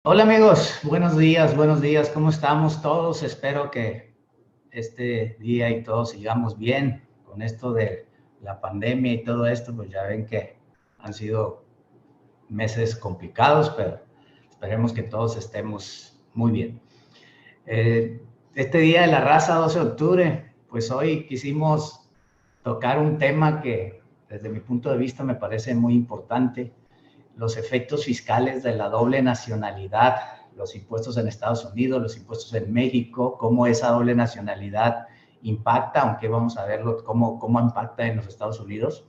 Hola amigos, buenos días, ¿cómo estamos todos? Espero que este día y todos sigamos bien con esto de la pandemia y todo esto, pues ya ven que han sido meses complicados, pero esperemos que todos estemos muy bien. Este día de la raza, 12 de octubre, pues hoy quisimos tocar un tema que desde mi punto de vista me parece muy importante, los efectos fiscales de la doble nacionalidad, los impuestos en Estados Unidos, los impuestos en México, cómo esa doble nacionalidad impacta, aunque vamos a verlo cómo impacta en los Estados Unidos.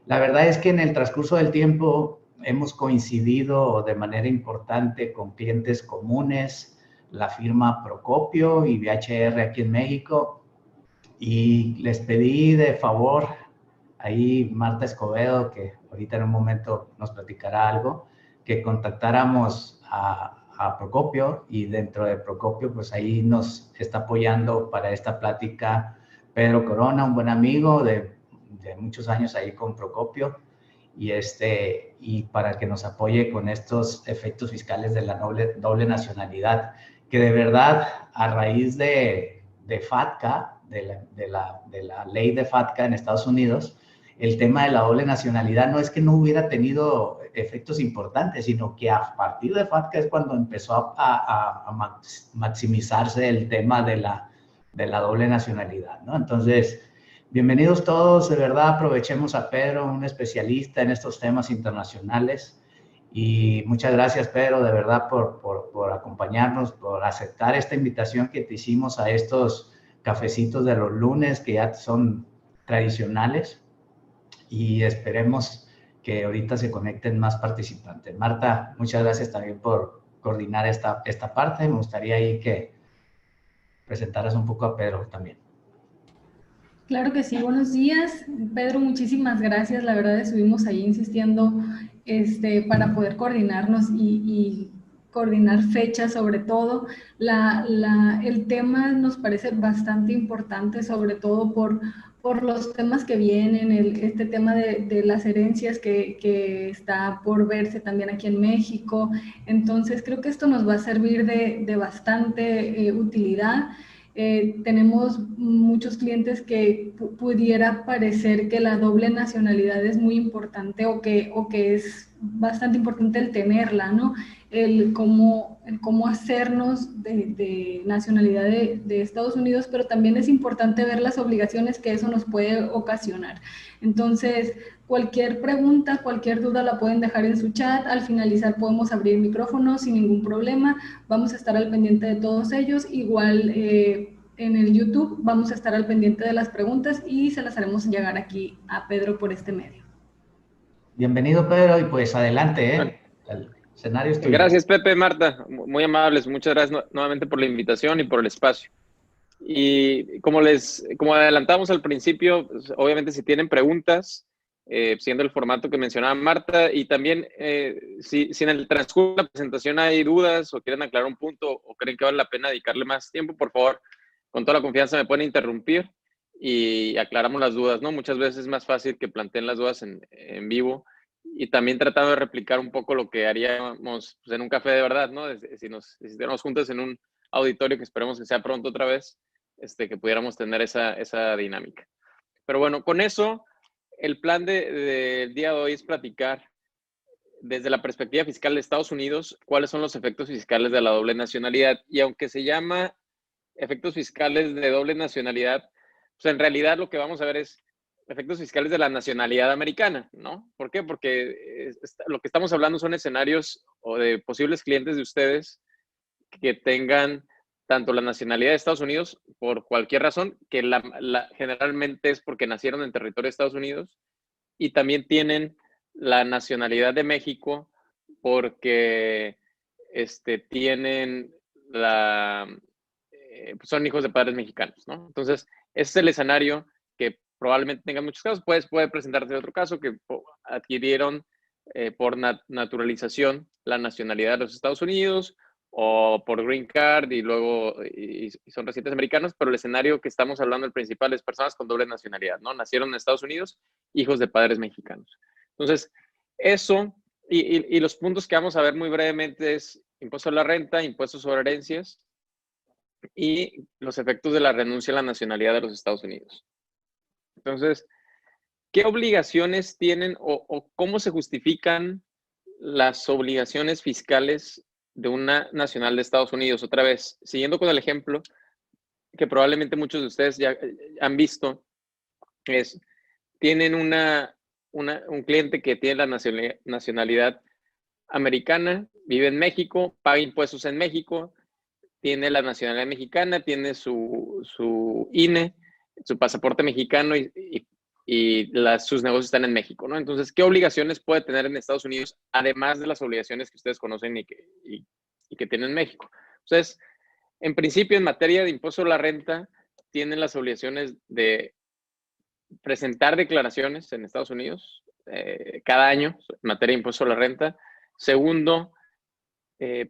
La verdad es que en el transcurso del tiempo hemos coincidido de manera importante con clientes comunes, la firma Procopio y VHR aquí en México, y les pedí de favor, ahí Marta Escobedo, que ahorita en un momento nos platicará algo, que contactáramos a Procopio, y dentro de Procopio, pues ahí nos está apoyando para esta plática Pedro Corona, un buen amigo de muchos años ahí con Procopio, y para que nos apoye con estos efectos fiscales de la doble nacionalidad, que de verdad a raíz de FATCA, de la ley de FATCA en Estados Unidos, el tema de la doble nacionalidad no es que no hubiera tenido efectos importantes, sino que a partir de FATCA es cuando empezó a maximizarse el tema de la doble nacionalidad, ¿no? Entonces, bienvenidos todos, de verdad aprovechemos a Pedro, un especialista en estos temas internacionales, y muchas gracias, Pedro, de verdad por acompañarnos, por aceptar esta invitación que te hicimos a estos cafecitos de los lunes que ya son tradicionales, y esperemos que ahorita se conecten más participantes. Marta, muchas gracias también por coordinar esta parte. Me gustaría ahí que presentaras un poco a Pedro también. Claro que sí, buenos días. Pedro, muchísimas gracias. La verdad estuvimos ahí insistiendo para poder coordinarnos y coordinar fechas sobre todo. El tema nos parece bastante importante, sobre todo por los temas que vienen, este tema de las herencias que está por verse también aquí en México. Entonces creo que esto nos va a servir de bastante utilidad. Tenemos muchos clientes que pudiera parecer que la doble nacionalidad es muy importante o que es bastante importante el tenerla, ¿no? El cómo hacernos de nacionalidad de Estados Unidos, pero también es importante ver las obligaciones que eso nos puede ocasionar. Entonces, cualquier pregunta, cualquier duda la pueden dejar en su chat. Al finalizar podemos abrir micrófonos sin ningún problema. Vamos a estar al pendiente de todos ellos. Igual en el YouTube vamos a estar al pendiente de las preguntas y se las haremos llegar aquí a Pedro por este medio. Bienvenido, Pedro, y pues adelante, Bueno, el escenario es tuyo. gracias, Pepe, Marta. Muy amables. Muchas gracias nuevamente por la invitación y por el espacio. Y como adelantamos al principio, pues, obviamente si tienen preguntas, siendo el formato que mencionaba Marta, y también si en el transcurso de la presentación hay dudas o quieren aclarar un punto o creen que vale la pena dedicarle más tiempo, por favor, con toda la confianza me pueden interrumpir y aclaramos las dudas, ¿no? Muchas veces es más fácil que planteen las dudas en vivo, y también tratando de replicar un poco lo que haríamos pues, en un café de verdad, ¿no? Si nos estuviéramos juntos en un auditorio, que esperemos que sea pronto otra vez, que pudiéramos tener esa dinámica. Pero bueno, con eso, el plan del día de hoy es platicar desde la perspectiva fiscal de Estados Unidos cuáles son los efectos fiscales de la doble nacionalidad. Y aunque se llama efectos fiscales de doble nacionalidad, pues en realidad lo que vamos a ver es efectos fiscales de la nacionalidad americana, ¿no? ¿Por qué? Porque lo que estamos hablando son escenarios o de posibles clientes de ustedes que tengan tanto la nacionalidad de Estados Unidos por cualquier razón, que generalmente es porque nacieron en territorio de Estados Unidos, y también tienen la nacionalidad de México porque tienen son hijos de padres mexicanos, ¿no? Entonces, ese es el escenario que probablemente tengan muchos casos. Puede presentarse otro caso que adquirieron por naturalización la nacionalidad de los Estados Unidos, o por green card y luego son residentes americanos, pero el escenario que estamos hablando, el principal, es personas con doble nacionalidad, ¿no? Nacieron en Estados Unidos, hijos de padres mexicanos. Entonces, eso y los puntos que vamos a ver muy brevemente es impuesto a la renta, impuestos sobre herencias y los efectos de la renuncia a la nacionalidad de los Estados Unidos. Entonces, ¿qué obligaciones tienen o cómo se justifican las obligaciones fiscales de una nacional de Estados Unidos? Otra vez, siguiendo con el ejemplo que probablemente muchos de ustedes ya han visto, tienen un cliente que tiene la nacionalidad americana, vive en México, paga impuestos en México, tiene la nacionalidad mexicana, tiene su INE, su pasaporte mexicano y sus negocios están en México, ¿no? Entonces, ¿qué obligaciones puede tener en Estados Unidos, además de las obligaciones que ustedes conocen y que tienen en México? Entonces, en principio, en materia de impuesto a la renta, tienen las obligaciones de presentar declaraciones en Estados Unidos cada año en materia de impuesto a la renta. Segundo,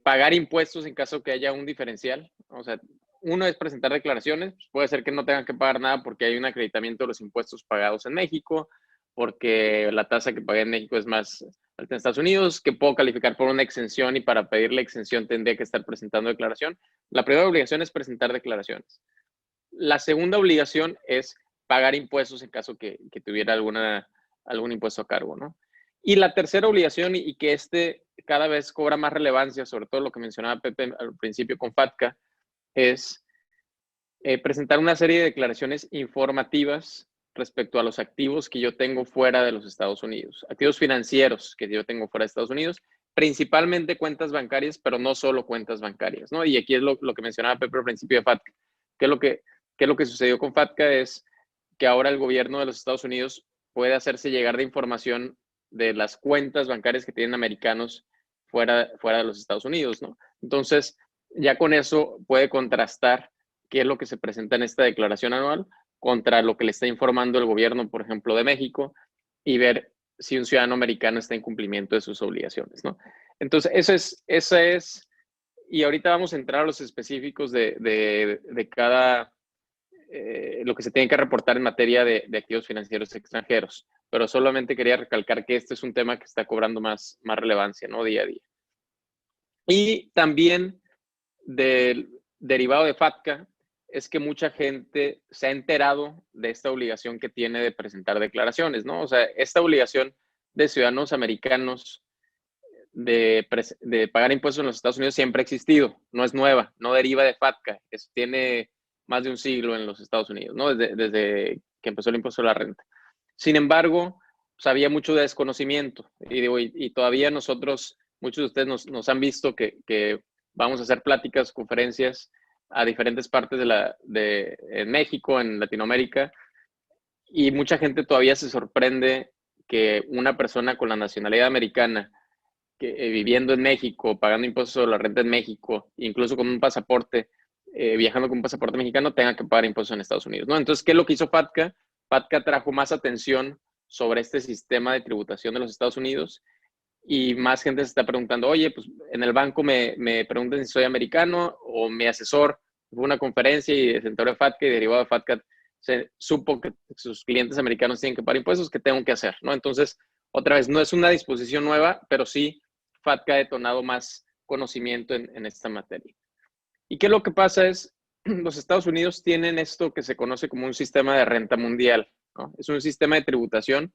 pagar impuestos en caso que haya un diferencial. O sea, uno es presentar declaraciones, pues puede ser que no tengan que pagar nada porque hay un acreditamiento de los impuestos pagados en México, porque la tasa que pagué en México es más alta en Estados Unidos, que puedo calificar por una exención y para pedir la exención tendría que estar presentando declaración. La primera obligación es presentar declaraciones. La segunda obligación es pagar impuestos en caso que tuviera algún impuesto a cargo, ¿no? Y la tercera obligación, y que cada vez cobra más relevancia, sobre todo lo que mencionaba Pepe al principio con FATCA, es presentar una serie de declaraciones informativas respecto a los activos que yo tengo fuera de los Estados Unidos, activos financieros que yo tengo fuera de Estados Unidos, principalmente cuentas bancarias, pero no solo cuentas bancarias, ¿no? Y aquí es lo que mencionaba Pepe al principio de FATCA. ¿Qué es lo que sucedió con FATCA? Es que ahora el gobierno de los Estados Unidos puede hacerse llegar de información de las cuentas bancarias que tienen americanos fuera de los Estados Unidos, ¿no? Entonces, ya con eso puede contrastar qué es lo que se presenta en esta declaración anual contra lo que le está informando el gobierno, por ejemplo, de México, y ver si un ciudadano americano está en cumplimiento de sus obligaciones, ¿no? Entonces, eso es, y ahorita vamos a entrar a los específicos de cada, lo que se tiene que reportar en materia de activos financieros extranjeros, pero solamente quería recalcar que este es un tema que está cobrando más relevancia, ¿no? Día a día. Y también derivado de FATCA, es que mucha gente se ha enterado de esta obligación que tiene de presentar declaraciones, ¿no? O sea, esta obligación de ciudadanos americanos de pagar impuestos en los Estados Unidos siempre ha existido, no es nueva, no deriva de FATCA, tiene más de un siglo en los Estados Unidos, ¿no? Desde que empezó el impuesto a la renta. Sin embargo, pues había mucho desconocimiento y todavía nosotros, muchos de ustedes nos han visto que vamos a hacer pláticas, conferencias a diferentes partes en México, en Latinoamérica, y mucha gente todavía se sorprende que una persona con la nacionalidad americana, viviendo en México, pagando impuestos sobre la renta en México, incluso con un pasaporte, viajando con un pasaporte mexicano, tenga que pagar impuestos en Estados Unidos, ¿no? Entonces, ¿qué es lo que hizo FATCA? FATCA trajo más atención sobre este sistema de tributación de los Estados Unidos y más gente se está preguntando, oye, pues en el banco me preguntan si soy americano, o mi asesor fue a una conferencia y se enteró de FATCA y derivado de FATCA se supo que sus clientes americanos tienen que pagar impuestos. ¿Qué tengo que hacer? ¿No? Entonces, otra vez, no es una disposición nueva, pero sí FATCA ha detonado más conocimiento en esta materia. ¿Y qué es lo que pasa? Es, los Estados Unidos tienen esto que se conoce como un sistema de renta mundial, ¿no? Es un sistema de tributación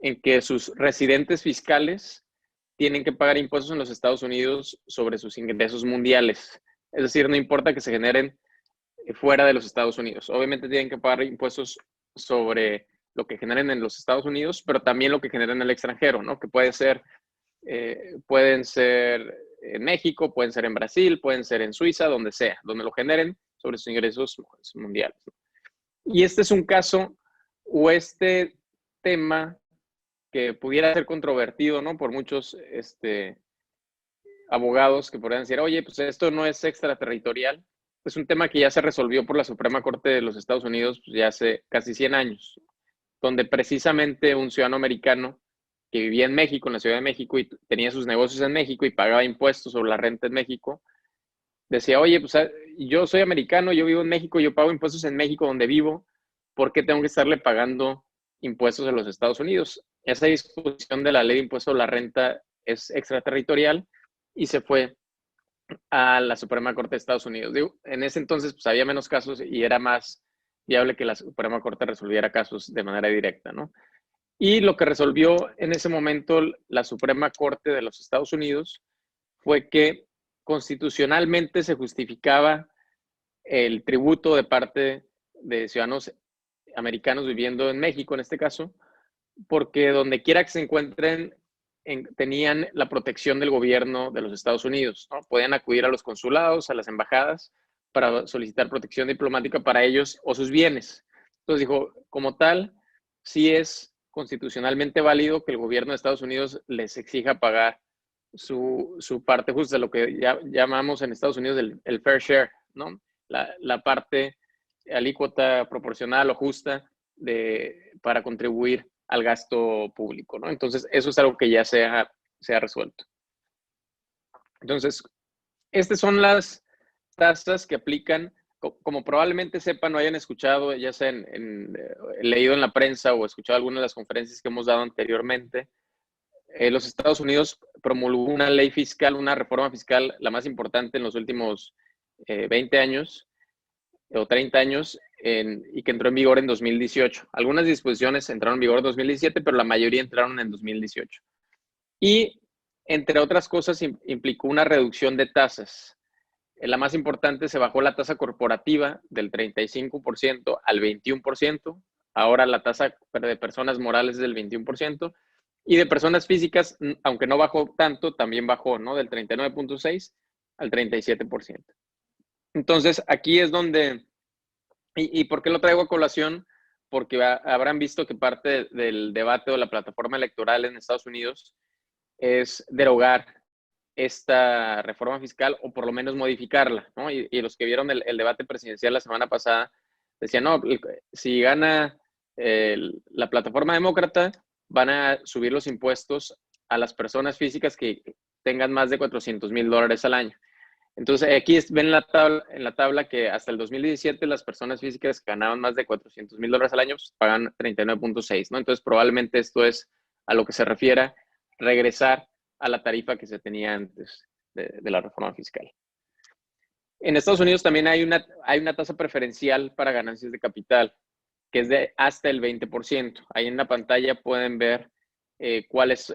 en que sus residentes fiscales tienen que pagar impuestos en los Estados Unidos sobre sus ingresos mundiales. Es decir, no importa que se generen fuera de los Estados Unidos. Obviamente tienen que pagar impuestos sobre lo que generen en los Estados Unidos, pero también lo que generen en el extranjero, ¿no? Que pueden ser en México, pueden ser en Brasil, pueden ser en Suiza, donde sea, donde lo generen sobre sus ingresos mundiales. Y este es un caso o este tema que pudiera ser controvertido, ¿no? Por muchos abogados que podrían decir, oye, pues esto no es extraterritorial. Es un tema que ya se resolvió por la Suprema Corte de los Estados Unidos pues, ya hace casi 100 años, donde precisamente un ciudadano americano que vivía en México, en la Ciudad de México, y tenía sus negocios en México y pagaba impuestos sobre la renta en México, decía, oye, pues yo soy americano, yo vivo en México, yo pago impuestos en México donde vivo, ¿por qué tengo que estarle pagando impuestos en los Estados Unidos? Esa disposición de la ley de impuestos a la renta es extraterritorial y se fue a la Suprema Corte de Estados Unidos. Digo, en ese entonces pues, había menos casos y era más viable que la Suprema Corte resolviera casos de manera directa, ¿no? Y lo que resolvió en ese momento la Suprema Corte de los Estados Unidos fue que constitucionalmente se justificaba el tributo de parte de ciudadanos americanos viviendo en México, en este caso, porque donde quiera que se encuentren, tenían la protección del gobierno de los Estados Unidos, ¿no? Podían acudir a los consulados, a las embajadas, para solicitar protección diplomática para ellos o sus bienes. Entonces dijo, como tal, sí es constitucionalmente válido que el gobierno de Estados Unidos les exija pagar su parte justa, lo que llamamos en Estados Unidos el fair share, ¿no? La parte alícuota proporcional o justa para contribuir al gasto público, ¿no? Entonces, eso es algo que ya se ha resuelto. Entonces, estas son las tasas que aplican, como probablemente sepan o hayan escuchado, ya sea leído en la prensa o escuchado algunas de las conferencias que hemos dado anteriormente, los Estados Unidos promulgó una ley fiscal, una reforma fiscal, la más importante en los últimos 20 años o 30 años, y que entró en vigor en 2018. Algunas disposiciones entraron en vigor en 2017, pero la mayoría entraron en 2018. Y, entre otras cosas, implicó una reducción de tasas. La más importante, se bajó la tasa corporativa del 35% al 21%. Ahora la tasa de personas morales es del 21%. Y de personas físicas, aunque no bajó tanto, también bajó, ¿no? Del 39.6% al 37%. Entonces, aquí es donde... ¿Y por qué lo traigo a colación? Porque habrán visto que parte del debate o la plataforma electoral en Estados Unidos es derogar esta reforma fiscal o por lo menos modificarla, ¿no? Y los que vieron el debate presidencial la semana pasada decían, no, si gana la plataforma demócrata, van a subir los impuestos a las personas físicas que tengan más de $400,000 al año. Entonces, aquí ven en la tabla que hasta el 2017 las personas físicas que ganaban más de $400,000 al año pues, pagan 39.6, ¿no? Entonces, probablemente esto es a lo que se refiere regresar a la tarifa que se tenía antes de la reforma fiscal. En Estados Unidos también hay una tasa preferencial para ganancias de capital, que es de hasta el 20%. Ahí en la pantalla pueden ver cuál es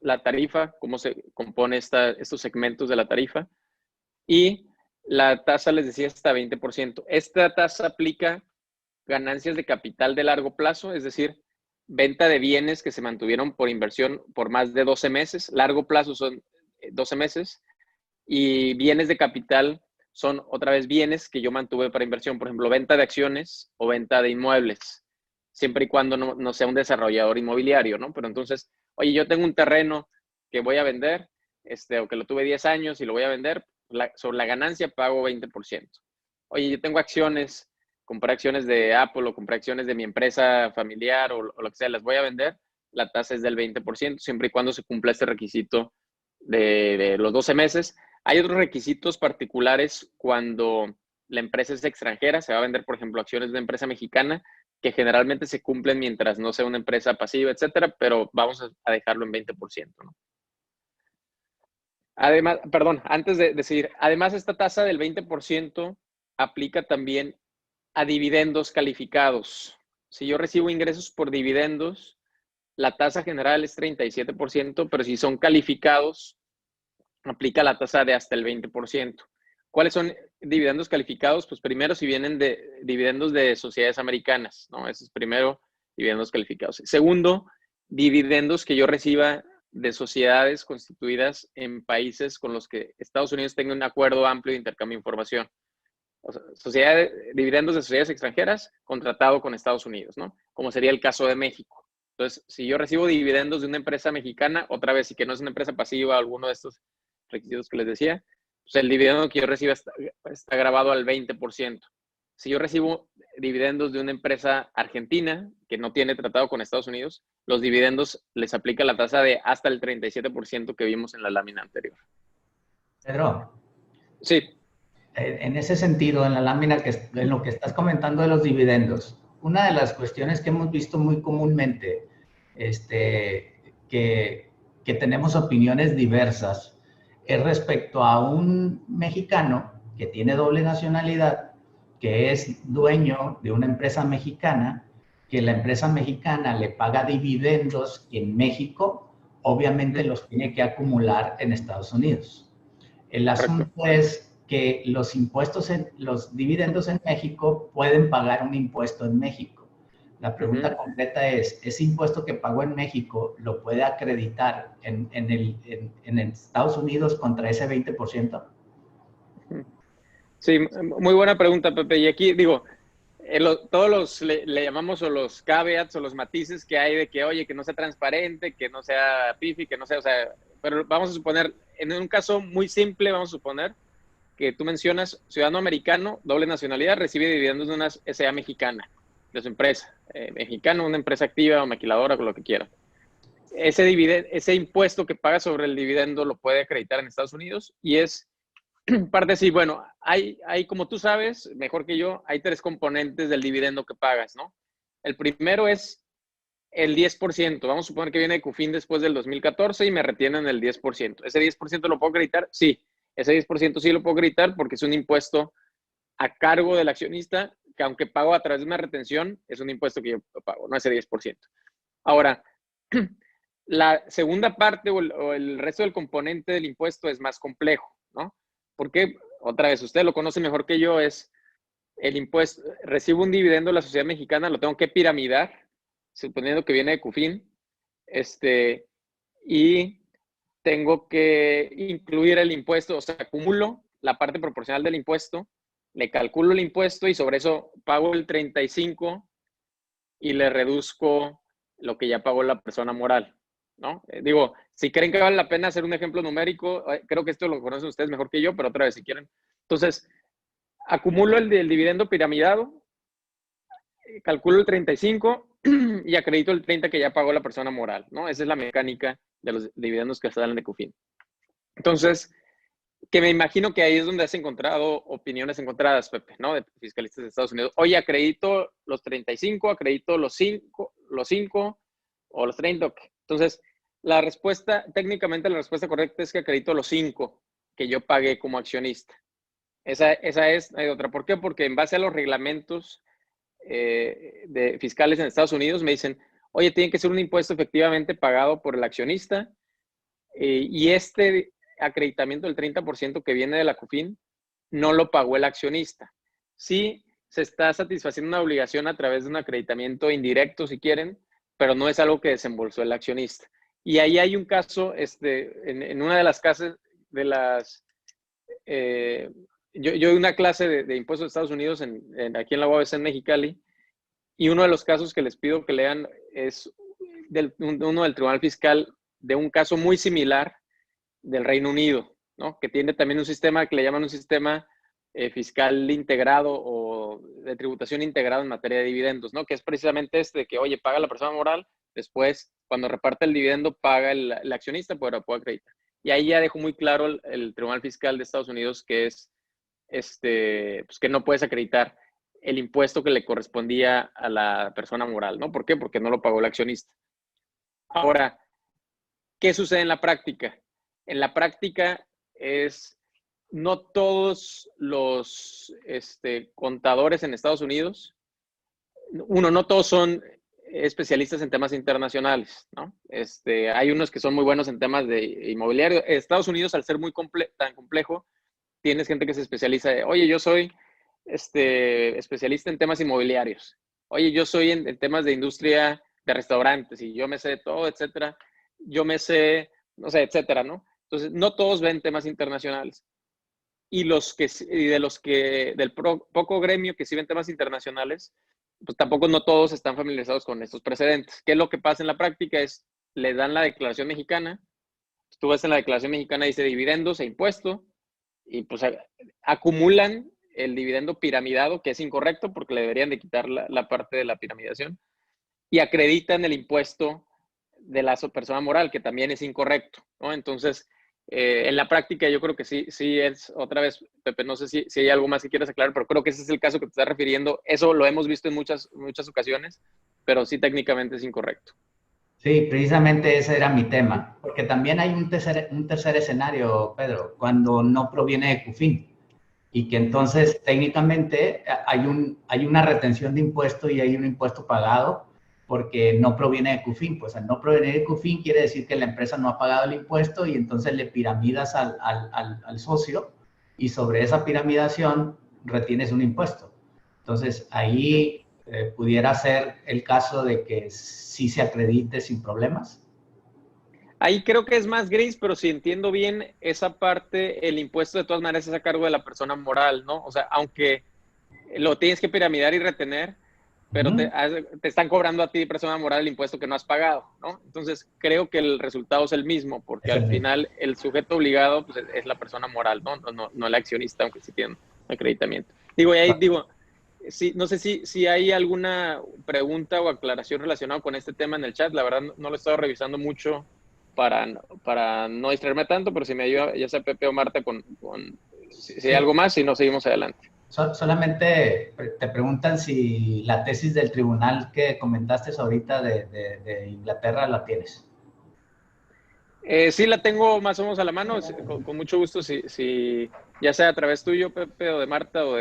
la tarifa, cómo se compone estos segmentos de la tarifa. Y la tasa, les decía, hasta 20%. Esta tasa aplica ganancias de capital de largo plazo, es decir, venta de bienes que se mantuvieron por inversión por más de 12 meses. Largo plazo son 12 meses. Y bienes de capital son otra vez bienes que yo mantuve para inversión. Por ejemplo, venta de acciones o venta de inmuebles, siempre y cuando no sea un desarrollador inmobiliario, ¿no? Pero entonces, oye, yo tengo un terreno que voy a vender, o que lo tuve 10 años y lo voy a vender, sobre la ganancia pago 20%. Oye, yo tengo acciones, compré acciones de Apple o compré acciones de mi empresa familiar o lo que sea, las voy a vender, la tasa es del 20%, siempre y cuando se cumpla este requisito de los 12 meses. Hay otros requisitos particulares cuando la empresa es extranjera, se va a vender, por ejemplo, acciones de una empresa mexicana, que generalmente se cumplen mientras no sea una empresa pasiva, etcétera, pero vamos a dejarlo en 20%, ¿no? Además, perdón, antes de decir, además esta tasa del 20% aplica también a dividendos calificados. Si yo recibo ingresos por dividendos, la tasa general es 37%, pero si son calificados, aplica la tasa de hasta el 20%. ¿Cuáles son dividendos calificados? Pues primero, si vienen de dividendos de sociedades americanas, ¿no? Ese es primero, dividendos calificados. Segundo, dividendos que yo reciba de sociedades constituidas en países con los que Estados Unidos tenga un acuerdo amplio de intercambio de información. O sea, dividendos de sociedades extranjeras contratado con Estados Unidos, ¿no? Como sería el caso de México. Entonces, si yo recibo dividendos de una empresa mexicana, otra vez, y que no es una empresa pasiva, alguno de estos requisitos que les decía, pues el dividendo que yo reciba está grabado al 20%. Si yo recibo dividendos de una empresa argentina que no tiene tratado con Estados Unidos, los dividendos les aplica la tasa de hasta el 37% que vimos en la lámina anterior. Pedro. Sí. En ese sentido, en la lámina, en lo que estás comentando de los dividendos, una de las cuestiones que hemos visto muy comúnmente, que tenemos opiniones diversas, es respecto a un mexicano que tiene doble nacionalidad, que es dueño de una empresa mexicana, que la empresa mexicana le paga dividendos en México, obviamente los tiene que acumular en Estados Unidos. El asunto es que los dividendos en México pueden pagar un impuesto en México. La pregunta concreta es, ¿ese impuesto que pagó en México lo puede acreditar en Estados Unidos contra ese 20%? Sí, muy buena pregunta, Pepe. Y aquí digo, todos le llamamos o los caveats o los matices que hay de que, oye, que no sea transparente, que no sea pifi, que no sea, o sea, pero vamos a suponer, en un caso muy simple, vamos a suponer que tú mencionas ciudadano americano, doble nacionalidad, recibe dividendos de una SA mexicana, de su empresa, mexicana, una empresa activa o maquiladora, o lo que quiera. Ese impuesto que paga sobre el dividendo lo puede acreditar en Estados Unidos y es parte sí, bueno, hay, como tú sabes, mejor que yo, hay 3 componentes del dividendo que pagas, ¿no? El primero es el 10%. Vamos a suponer que viene de CUFIN después del 2014 y me retienen el 10%. ¿Ese 10% lo puedo acreditar? Sí, ese 10% sí lo puedo acreditar porque es un impuesto a cargo del accionista que aunque pago a través de una retención, es un impuesto que yo pago, no ese 10%. Ahora, la segunda parte o el resto del componente del impuesto es más complejo, ¿no? Porque, otra vez, usted lo conoce mejor que yo, es el impuesto, recibo un dividendo de la sociedad mexicana, lo tengo que piramidar, suponiendo que viene de CUFIN, y tengo que incluir el impuesto, o sea, acumulo la parte proporcional del impuesto, le calculo el impuesto y sobre eso pago el 35 y le reduzco lo que ya pagó la persona moral, ¿no? Digo, si creen que vale la pena hacer un ejemplo numérico, creo que esto lo conocen ustedes mejor que yo, pero otra vez si quieren. Entonces, acumulo el dividendo piramidado, calculo el 35 y acredito el 30 que ya pagó la persona moral, ¿no? Esa es la mecánica de los dividendos que salen de CUFIN. Entonces, que me imagino que ahí es donde has encontrado opiniones encontradas, Pepe, ¿no? De fiscalistas de Estados Unidos. Oye, acredito los 35, acredito los 5 o los 30. Entonces, la respuesta, técnicamente la respuesta correcta es que acredito los 5 que yo pagué como accionista. Esa es, hay otra. ¿Por qué? Porque en base a los reglamentos de fiscales en Estados Unidos me dicen, oye, tiene que ser un impuesto efectivamente pagado por el accionista y este acreditamiento del 30% que viene de la CUFIN no lo pagó el accionista. Sí se está satisfaciendo una obligación a través de un acreditamiento indirecto, si quieren, pero no es algo que desembolsó el accionista. Y ahí hay un caso, en una de las casas de las... yo doy una clase de impuestos de Estados Unidos aquí en la UABC en Mexicali, y uno de los casos que les pido que lean es uno del Tribunal Fiscal de un caso muy similar del Reino Unido, ¿no? Que tiene también un sistema que le llaman un sistema fiscal integrado o de tributación integrado en materia de dividendos, ¿no? Que es precisamente de que, oye, paga la persona moral, después, cuando reparte el dividendo, paga el accionista, pues lo puede acreditar. Y ahí ya dejó muy claro el Tribunal Fiscal de Estados Unidos que es, pues que no puedes acreditar el impuesto que le correspondía a la persona moral, ¿no? ¿Por qué? Porque no lo pagó el accionista. Ahora, ¿qué sucede en la práctica? En la práctica no todos los contadores en Estados Unidos, no todos son especialistas en temas internacionales, ¿no? Hay unos que son muy buenos en temas de inmobiliario. Estados Unidos, al ser tan complejo, tienes gente que se especializa oye, yo soy especialista en temas inmobiliarios. Oye, yo soy en temas de industria de restaurantes y yo me sé de todo, etcétera. Yo me sé, no sé, etcétera, ¿no? Entonces, no todos ven temas internacionales. Y del poco gremio que sí ven temas internacionales, pues tampoco no todos están familiarizados con estos precedentes. ¿Qué es lo que pasa en la práctica? Le dan la declaración mexicana, tú ves en la declaración mexicana dice dividendos e impuesto, y pues acumulan el dividendo piramidado, que es incorrecto porque le deberían de quitar la parte de la piramidación, y acreditan el impuesto de la persona moral, que también es incorrecto, ¿no? Entonces, en la práctica yo creo que sí es, otra vez, Pepe, no sé si hay algo más que quieras aclarar, pero creo que ese es el caso que te estás refiriendo. Eso lo hemos visto en muchas ocasiones, pero sí técnicamente es incorrecto. Sí, precisamente ese era mi tema, porque también hay un tercer escenario, Pedro, cuando no proviene de CUFIN y que entonces técnicamente hay una retención de impuesto y hay un impuesto pagado porque no proviene de CUFIN. Pues al no provenir de CUFIN quiere decir que la empresa no ha pagado el impuesto y entonces le piramidas al socio y sobre esa piramidación retienes un impuesto. Entonces ahí pudiera ser el caso de que sí se acredite sin problemas. Ahí creo que es más gris, pero si entiendo bien esa parte, el impuesto de todas maneras es a cargo de la persona moral, ¿no? O sea, aunque lo tienes que piramidar y retener, pero te están cobrando a ti, persona moral, el impuesto que no has pagado, ¿no? Entonces, creo que el resultado es el mismo, porque Es al el mismo. final el sujeto obligado pues, es la persona moral, ¿no? No el accionista, aunque sí tiene acreditamiento. Digo, y ahí digo, sí, no sé si hay alguna pregunta o aclaración relacionada con este tema en el chat. La verdad, no lo he estado revisando mucho para no distraerme tanto, pero si me ayuda, ya sea Pepe o Marta, si hay algo Sí. más, si no, seguimos adelante. Solamente te preguntan si la tesis del tribunal que comentaste ahorita de Inglaterra la tienes. Sí, la tengo más o menos a la mano, con mucho gusto, si ya sea a través tuyo, Pepe, o de Marta, o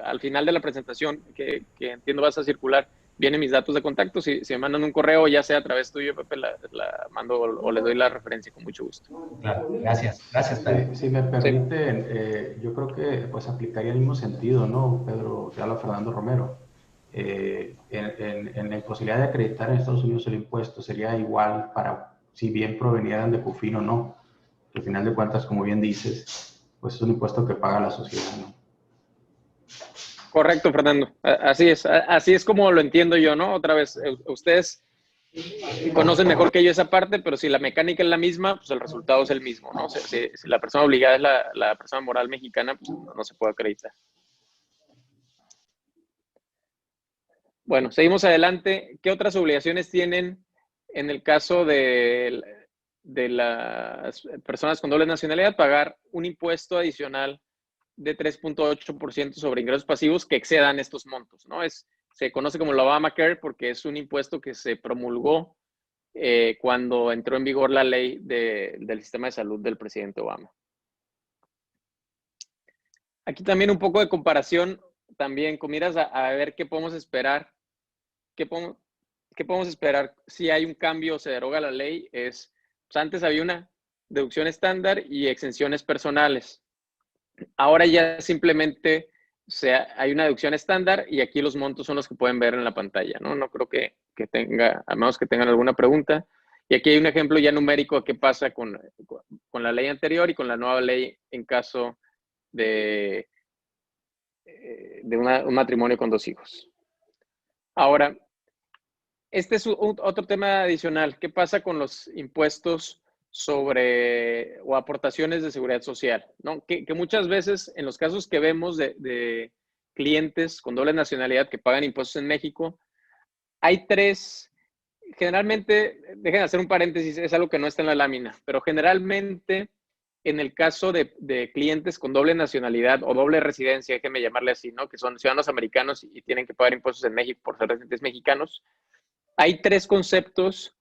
al final de la presentación, que entiendo vas a circular, vienen mis datos de contacto. Si me mandan un correo, ya sea a través tuyo, Pepe, la mando o les doy la referencia con mucho gusto. Claro, gracias, Pedro. Si me Sí. permiten, yo creo que pues aplicaría el mismo sentido, ¿no? Pedro, te habla Fernando Romero. En la imposibilidad de acreditar en Estados Unidos el impuesto sería igual para si bien provenieran de CUFIN o no. Al final de cuentas, como bien dices, pues es un impuesto que paga la sociedad, ¿no? Correcto, Fernando. Así es como lo entiendo yo, ¿no? Otra vez, ustedes conocen mejor que yo esa parte, pero si la mecánica es la misma, pues el resultado es el mismo, ¿no? Si la persona obligada es la persona moral mexicana, pues no se puede acreditar. Bueno, seguimos adelante. ¿Qué otras obligaciones tienen en el caso de las personas con doble nacionalidad? Pagar un impuesto adicional de 3.8% sobre ingresos pasivos que excedan estos montos, ¿no? Se conoce como el Obamacare porque es un impuesto que se promulgó cuando entró en vigor la ley del sistema de salud del presidente Obama. Aquí también un poco de comparación, también con miras a ver qué podemos esperar. ¿Qué podemos esperar si hay un cambio o se deroga la ley? Pues antes había una deducción estándar y exenciones personales. Ahora ya simplemente hay una deducción estándar y aquí los montos son los que pueden ver en la pantalla, ¿no? No creo que tenga, a menos que tengan alguna pregunta. Y aquí hay un ejemplo ya numérico de qué pasa con la ley anterior y con la nueva ley en caso de un matrimonio con 2 hijos. Ahora, este es otro tema adicional. ¿Qué pasa con los impuestos o aportaciones de seguridad social? ¿No? Que muchas veces, en los casos que vemos de clientes con doble nacionalidad que pagan impuestos en México, hay 3, generalmente, dejen de hacer un paréntesis, es algo que no está en la lámina, pero generalmente, en el caso de clientes con doble nacionalidad o doble residencia, déjenme llamarle así, ¿no? Que son ciudadanos americanos y tienen que pagar impuestos en México por ser residentes mexicanos, hay 3 conceptos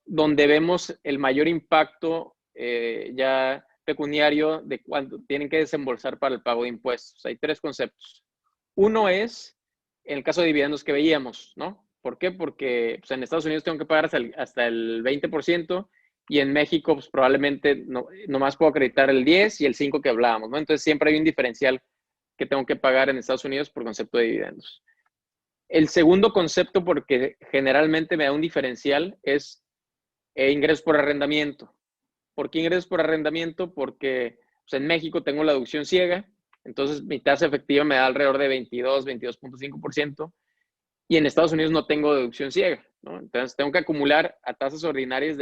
donde vemos el mayor impacto ya pecuniario de cuánto tienen que desembolsar para el pago de impuestos. Hay 3 conceptos. Uno es en el caso de dividendos que veíamos, ¿no? ¿Por qué? Porque pues, en Estados Unidos tengo que pagar hasta el 20% y en México pues, probablemente nomás puedo acreditar el 10 y el 5 que hablábamos, ¿no? Entonces siempre hay un diferencial que tengo que pagar en Estados Unidos por concepto de dividendos. El segundo concepto, porque generalmente me da un diferencial, es ingresos por arrendamiento. ¿Por qué ingresos por arrendamiento? Porque pues, en México tengo la deducción ciega, entonces mi tasa efectiva me da alrededor de 22.5%, y en Estados Unidos no tengo deducción ciega, ¿no? Entonces tengo que acumular a tasas ordinarias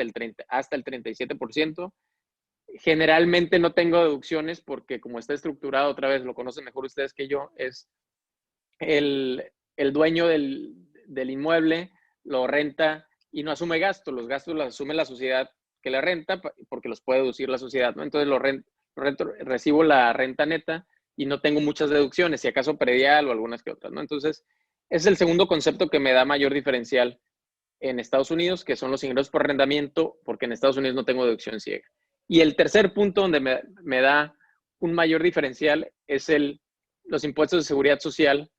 hasta el 37%. Generalmente no tengo deducciones porque como está estructurado, otra vez lo conocen mejor ustedes que yo, es el dueño del inmueble lo renta y no asume gastos. Los gastos los asume la sociedad que le renta porque los puede deducir la sociedad, ¿no? Entonces recibo la renta neta y no tengo muchas deducciones, si acaso predial o algunas que otras, ¿no? Entonces, es el segundo concepto que me da mayor diferencial en Estados Unidos, que son los ingresos por arrendamiento, porque en Estados Unidos no tengo deducción ciega. Y el tercer punto donde me da un mayor diferencial es los impuestos de seguridad social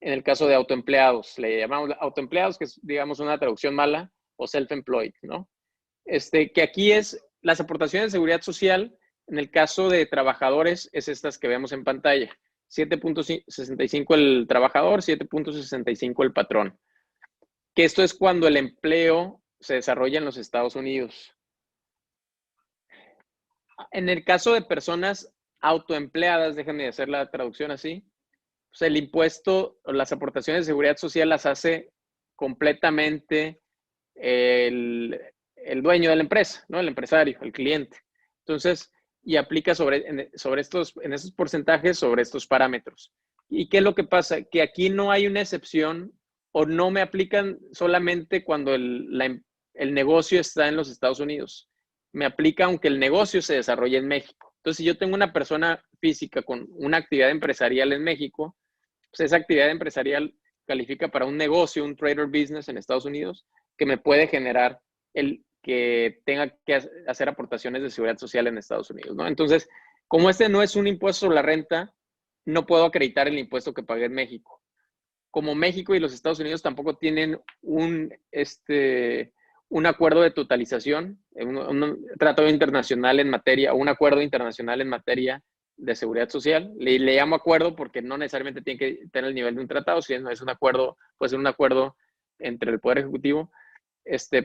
en el caso de autoempleados. Le llamamos autoempleados, que es, digamos, una traducción mala, o self-employed, ¿no? Que aquí es las aportaciones de seguridad social, en el caso de trabajadores, es estas que vemos en pantalla. 7.65 el trabajador, 7.65 el patrón. Que esto es cuando el empleo se desarrolla en los Estados Unidos. En el caso de personas autoempleadas, déjenme hacer la traducción así, pues el impuesto o las aportaciones de seguridad social las hace completamente el dueño de la empresa, ¿no? El empresario, el cliente. Entonces, y aplica en esos porcentajes, sobre estos parámetros. ¿Y qué es lo que pasa? Que aquí no hay una excepción o no me aplican solamente cuando el negocio está en los Estados Unidos. Me aplica aunque el negocio se desarrolle en México. Entonces, si yo tengo una persona física con una actividad empresarial en México, pues esa actividad empresarial califica para un negocio, un trader business en Estados Unidos, que me puede generar el que tenga que hacer aportaciones de seguridad social en Estados Unidos, ¿no? Entonces, como este no es un impuesto sobre la renta, no puedo acreditar el impuesto que pagué en México. Como México y los Estados Unidos tampoco tienen un acuerdo de totalización, un tratado internacional en materia, o un acuerdo internacional en materia de seguridad social. Le llamo acuerdo porque no necesariamente tiene que tener el nivel de un tratado, si no es un acuerdo, puede ser un acuerdo entre el Poder Ejecutivo,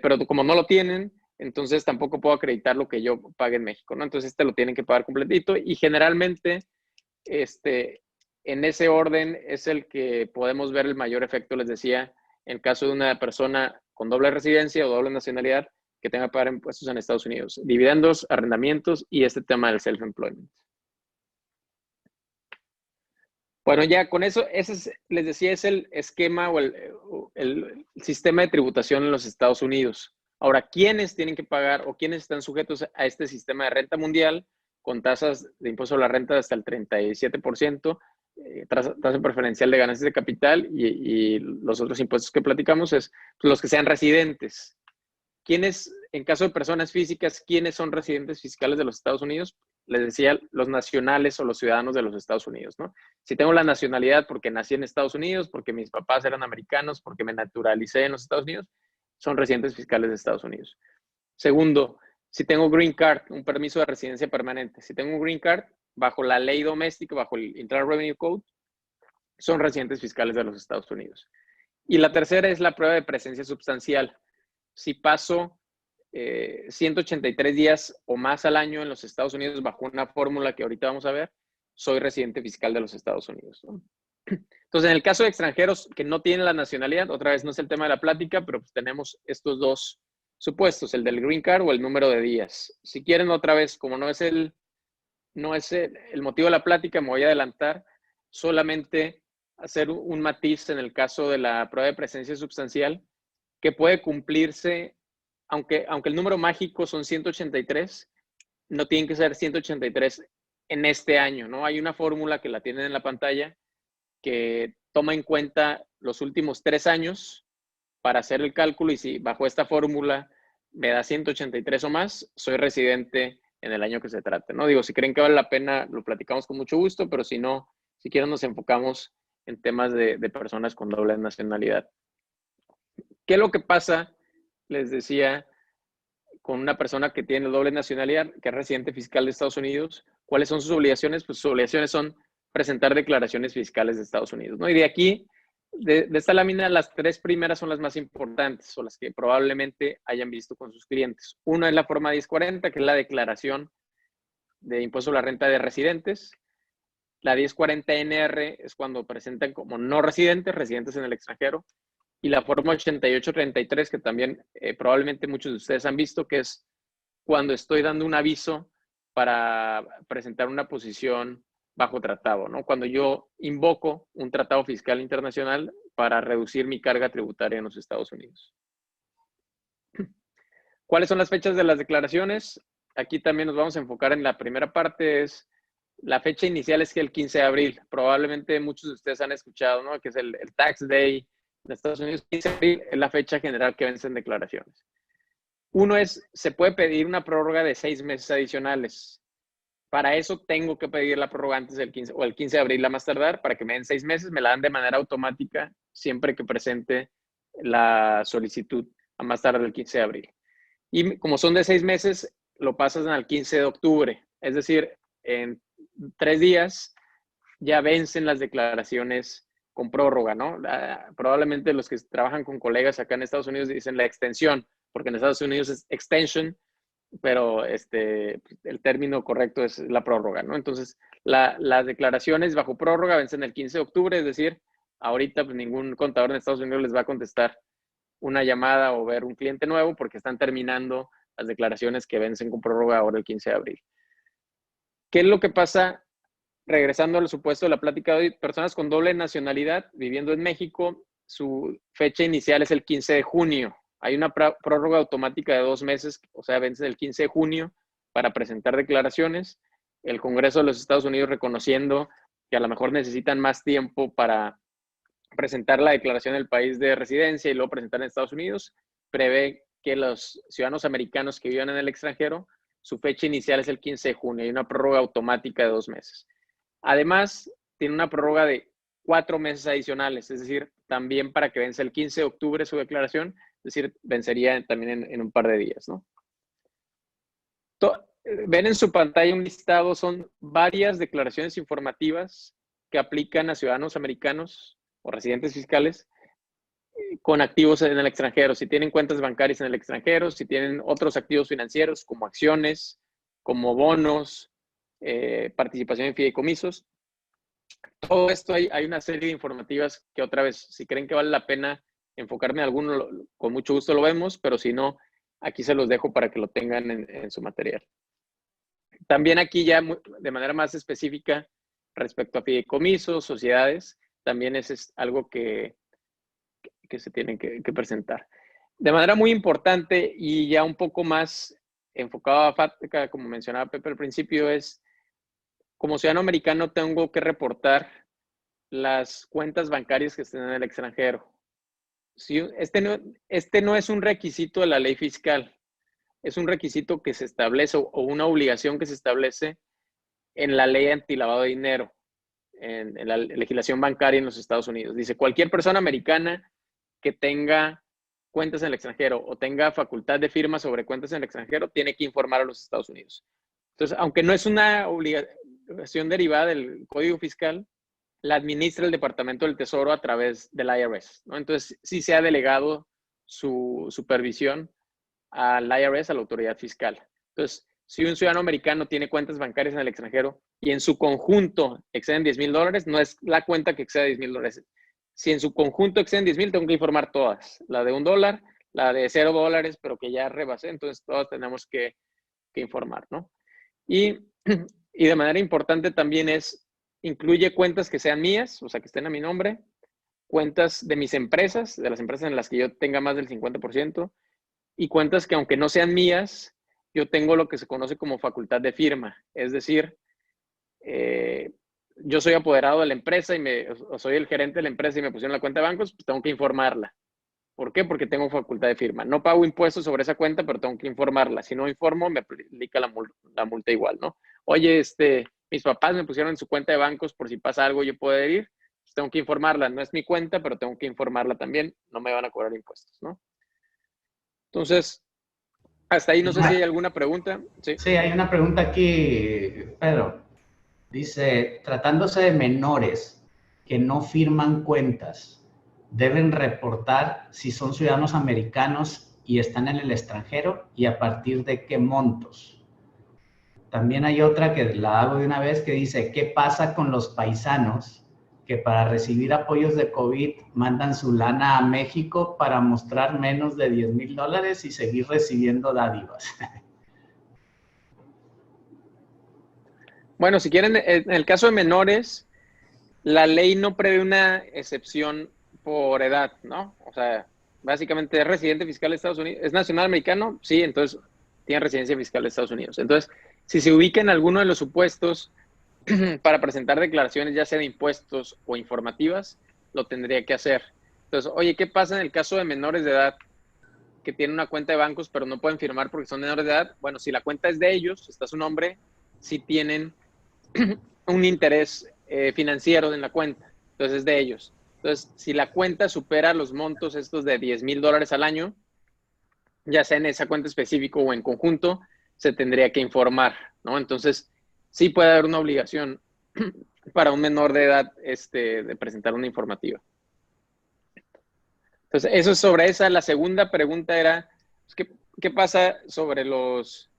pero como no lo tienen, entonces tampoco puedo acreditar lo que yo pague en México, ¿no? Entonces lo tienen que pagar completito y generalmente en ese orden es el que podemos ver el mayor efecto, les decía, en el caso de una persona con doble residencia o doble nacionalidad que tenga que pagar impuestos en Estados Unidos, dividendos, arrendamientos y este tema del self-employment. Bueno, ya con eso, les decía, es el esquema o el sistema de tributación en los Estados Unidos. Ahora, ¿quiénes tienen que pagar o quiénes están sujetos a este sistema de renta mundial con tasas de impuesto a la renta de hasta el 37%, tasa preferencial de ganancias de capital y los otros impuestos que platicamos es los que sean residentes? ¿Quiénes, en caso de personas físicas, quiénes son residentes fiscales de los Estados Unidos? Les decía, los nacionales o los ciudadanos de los Estados Unidos, ¿no? Si tengo la nacionalidad porque nací en Estados Unidos, porque mis papás eran americanos, porque me naturalicé en los Estados Unidos, son residentes fiscales de Estados Unidos. Segundo, si tengo green card, un permiso de residencia permanente. Si tengo un green card, bajo la ley doméstica, bajo el Internal Revenue Code, son residentes fiscales de los Estados Unidos. Y la tercera es la prueba de presencia substancial. Si paso 183 días o más al año en los Estados Unidos bajo una fórmula que ahorita vamos a ver, soy residente fiscal de los Estados Unidos, ¿no? Entonces, en el caso de extranjeros que no tienen la nacionalidad, otra vez no es el tema de la plática, pero pues tenemos estos dos supuestos, el del green card o el número de días. Si quieren otra vez, como no es el motivo de la plática, me voy a adelantar, solamente hacer un matiz en el caso de la prueba de presencia substancial, que puede cumplirse, aunque el número mágico son 183, no tienen que ser 183 en este año, ¿no? Hay una fórmula que la tienen en la pantalla que toma en cuenta los últimos 3 años para hacer el cálculo, y si bajo esta fórmula me da 183 o más, soy residente en el año que se trate, ¿no? Digo, si creen que vale la pena, lo platicamos con mucho gusto, pero si no, si quieren nos enfocamos en temas de personas con doble nacionalidad. ¿Qué es lo que pasa? Les decía, con una persona que tiene doble nacionalidad, que es residente fiscal de Estados Unidos, ¿cuáles son sus obligaciones? Pues sus obligaciones son presentar declaraciones fiscales de Estados Unidos, ¿no? Y de aquí, de esta lámina, las 3 primeras son las más importantes o las que probablemente hayan visto con sus clientes. Una es la forma 1040, que es la declaración de impuesto a la renta de residentes. La 1040NR es cuando presentan como no residentes, residentes en el extranjero. Y la forma 8833, que también probablemente muchos de ustedes han visto, que es cuando estoy dando un aviso para presentar una posición bajo tratado, ¿no? Cuando yo invoco un tratado fiscal internacional para reducir mi carga tributaria en los Estados Unidos. ¿Cuáles son las fechas de las declaraciones? Aquí también nos vamos a enfocar en la primera parte, es la fecha inicial es que el 15 de abril. Probablemente muchos de ustedes han escuchado, ¿no? Que es el Tax Day, de Estados Unidos, 15 de abril es la fecha general que vencen declaraciones. Uno es, se puede pedir una prórroga de 6 meses adicionales. Para eso tengo que pedir la prórroga antes del 15 o el 15 de abril a más tardar, para que me den 6 meses, me la dan de manera automática siempre que presente la solicitud a más tardar el 15 de abril. Y como son de 6 meses, lo pasas al 15 de octubre. Es decir, en 3 días ya vencen las declaraciones con prórroga, ¿no? Probablemente los que trabajan con colegas acá en Estados Unidos dicen la extensión, porque en Estados Unidos es extension, pero el término correcto es la prórroga, ¿no? Entonces, las declaraciones bajo prórroga vencen el 15 de octubre, es decir, ahorita pues, ningún contador en Estados Unidos les va a contestar una llamada o ver un cliente nuevo porque están terminando las declaraciones que vencen con prórroga ahora el 15 de abril. ¿Qué es lo que pasa? Regresando al supuesto de la plática de hoy, personas con doble nacionalidad viviendo en México, su fecha inicial es el 15 de junio. Hay una prórroga automática de 2 meses, o sea, vence el 15 de junio para presentar declaraciones. El Congreso de los Estados Unidos, reconociendo que a lo mejor necesitan más tiempo para presentar la declaración del país de residencia y luego presentar en Estados Unidos, prevé que los ciudadanos americanos que vivan en el extranjero, su fecha inicial es el 15 de junio. Hay una prórroga automática de 2 meses. Además, tiene una prórroga de 4 meses adicionales, es decir, también para que vence el 15 de octubre su declaración, es decir, vencería también en un par de días, ¿no? Ven en su pantalla un listado, son varias declaraciones informativas que aplican a ciudadanos americanos o residentes fiscales con activos en el extranjero. Si tienen cuentas bancarias en el extranjero, si tienen otros activos financieros como acciones, como bonos, participación en fideicomisos. Todo esto hay una serie de informativas que otra vez, si creen que vale la pena enfocarme en alguno, con mucho gusto lo vemos, pero si no, aquí se los dejo para que lo tengan en su material. También aquí ya de manera más específica respecto a fideicomisos, sociedades, también es algo que se tienen que presentar. De manera muy importante y ya un poco más enfocado a FATCA, como mencionaba Pepe al principio, es como ciudadano americano tengo que reportar las cuentas bancarias que estén en el extranjero. Si este no es un requisito de la ley fiscal, es un requisito que se establece o una obligación que se establece en la ley antilavado de dinero, en la legislación bancaria en los Estados Unidos. Dice, cualquier persona americana que tenga cuentas en el extranjero o tenga facultad de firma sobre cuentas en el extranjero tiene que informar a los Estados Unidos. Entonces, aunque no es una obligación derivada del Código Fiscal, la administra el Departamento del Tesoro a través del IRS, ¿no? Entonces, sí se ha delegado su supervisión al IRS, a la autoridad fiscal. Entonces, si un ciudadano americano tiene cuentas bancarias en el extranjero y en su conjunto exceden $10,000, no es la cuenta que excede $10,000. Si en su conjunto exceden 10,000, tengo que informar todas. La de $1, la de $0, pero que ya rebasé, entonces todas tenemos que informar, ¿no? Y de manera importante también incluye cuentas que sean mías, o sea, que estén a mi nombre, cuentas de mis empresas, de las empresas en las que yo tenga más del 50%, y cuentas que aunque no sean mías, yo tengo lo que se conoce como facultad de firma. Es decir, yo soy apoderado de la empresa o soy el gerente de la empresa y me pusieron la cuenta de bancos, pues tengo que informarla. ¿Por qué? Porque tengo facultad de firma. No pago impuestos sobre esa cuenta, pero tengo que informarla. Si no informo, me aplica la multa igual, ¿no? Oye, mis papás me pusieron en su cuenta de bancos por si pasa algo yo puedo ir, pues tengo que informarla. No es mi cuenta, pero tengo que informarla también. No me van a cobrar impuestos, ¿no? Entonces, hasta ahí no sé si hay alguna pregunta. Sí, hay una pregunta aquí, Pedro. Dice, tratándose de menores que no firman cuentas, deben reportar si son ciudadanos americanos y están en el extranjero y a partir de qué montos. También hay otra que la hago de una vez que dice, ¿qué pasa con los paisanos que para recibir apoyos de COVID mandan su lana a México para mostrar menos de $10,000 y seguir recibiendo dádivas? Bueno, si quieren, en el caso de menores, la ley no prevé una excepción por edad, ¿no? O sea, básicamente es residente fiscal de Estados Unidos. ¿Es nacional americano? Sí, entonces tiene residencia fiscal de Estados Unidos. Entonces, si se ubica en alguno de los supuestos para presentar declaraciones, ya sea de impuestos o informativas, lo tendría que hacer. Entonces, oye, ¿qué pasa en el caso de menores de edad que tienen una cuenta de bancos pero no pueden firmar porque son menores de edad? Bueno, si la cuenta es de ellos, está su nombre, sí tienen un interés financiero en la cuenta, entonces es de ellos. Entonces, si la cuenta supera los montos estos de $10,000 al año, ya sea en esa cuenta específica o en conjunto, se tendría que informar, ¿no? Entonces, sí puede haber una obligación para un menor de edad de presentar una informativa. Entonces, eso es sobre esa. La segunda pregunta era, pues, ¿qué pasa sobre los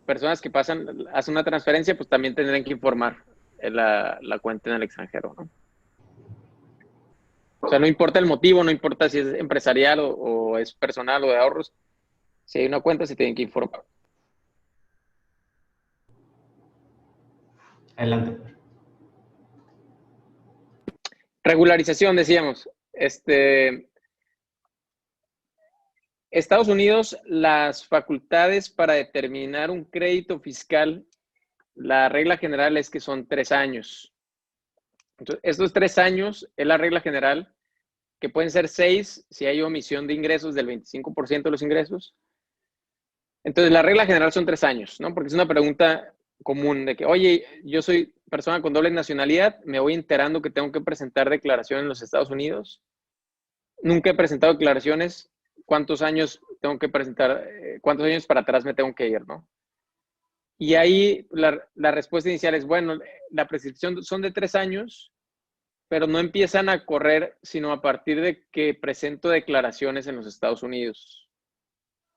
personas que hacen una transferencia? Pues también tendrán que informar la cuenta en el extranjero, ¿no? O sea, no importa el motivo, no importa si es empresarial o es personal o de ahorros. Si hay una cuenta, se tienen que informar. Adelante. Regularización, decíamos. Estados Unidos, las facultades para determinar un crédito fiscal, la regla general es que son 3 años. Entonces, estos 3 años es la regla general, que pueden ser 6 si hay omisión de ingresos del 25% de los ingresos. Entonces, la regla general son 3 años, ¿no? Porque es una pregunta común de que, oye, yo soy persona con doble nacionalidad, me voy enterando que tengo que presentar declaración en los Estados Unidos. Nunca he presentado declaraciones. ¿Cuántos años tengo que presentar? ¿Cuántos años para atrás me tengo que ir, no? Y ahí la respuesta inicial es, bueno, la prescripción son de 3 años, pero no empiezan a correr sino a partir de que presento declaraciones en los Estados Unidos.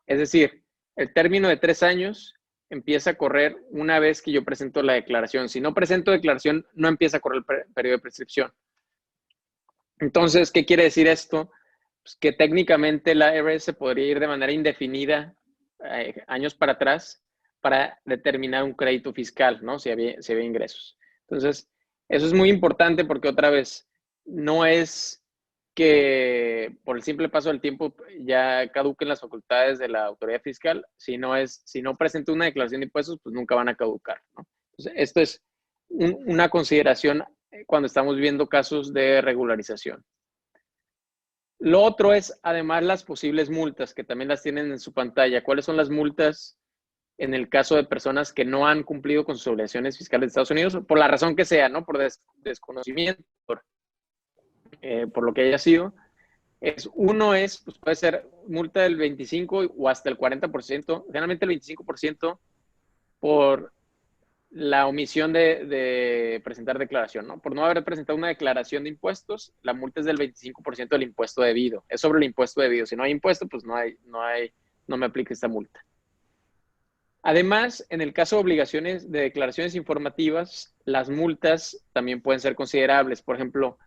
Es decir, el término de 3 años empieza a correr una vez que yo presento la declaración. Si no presento declaración, no empieza a correr el periodo de prescripción. Entonces, ¿qué quiere decir esto? Pues que técnicamente la IRS se podría ir de manera indefinida años para atrás para determinar un crédito fiscal, ¿no? Si había ingresos. Entonces, eso es muy importante porque otra vez, no es que por el simple paso del tiempo ya caduquen las facultades de la autoridad fiscal, si no presento una declaración de impuestos, pues nunca van a caducar, ¿no? Entonces, esto es una consideración cuando estamos viendo casos de regularización. Lo otro es, además, las posibles multas, que también las tienen en su pantalla. ¿Cuáles son las multas en el caso de personas que no han cumplido con sus obligaciones fiscales de Estados Unidos? Por la razón que sea, ¿no? Por desconocimiento, por lo que haya sido. Pues puede ser multa del 25 o hasta el 40%, generalmente el 25% por la omisión de presentar declaración, ¿no? Por no haber presentado una declaración de impuestos, la multa es del 25% del impuesto debido. Es sobre el impuesto debido. Si no hay impuesto, pues no me aplica esta multa. Además, en el caso de obligaciones de declaraciones informativas, las multas también pueden ser considerables. Por ejemplo,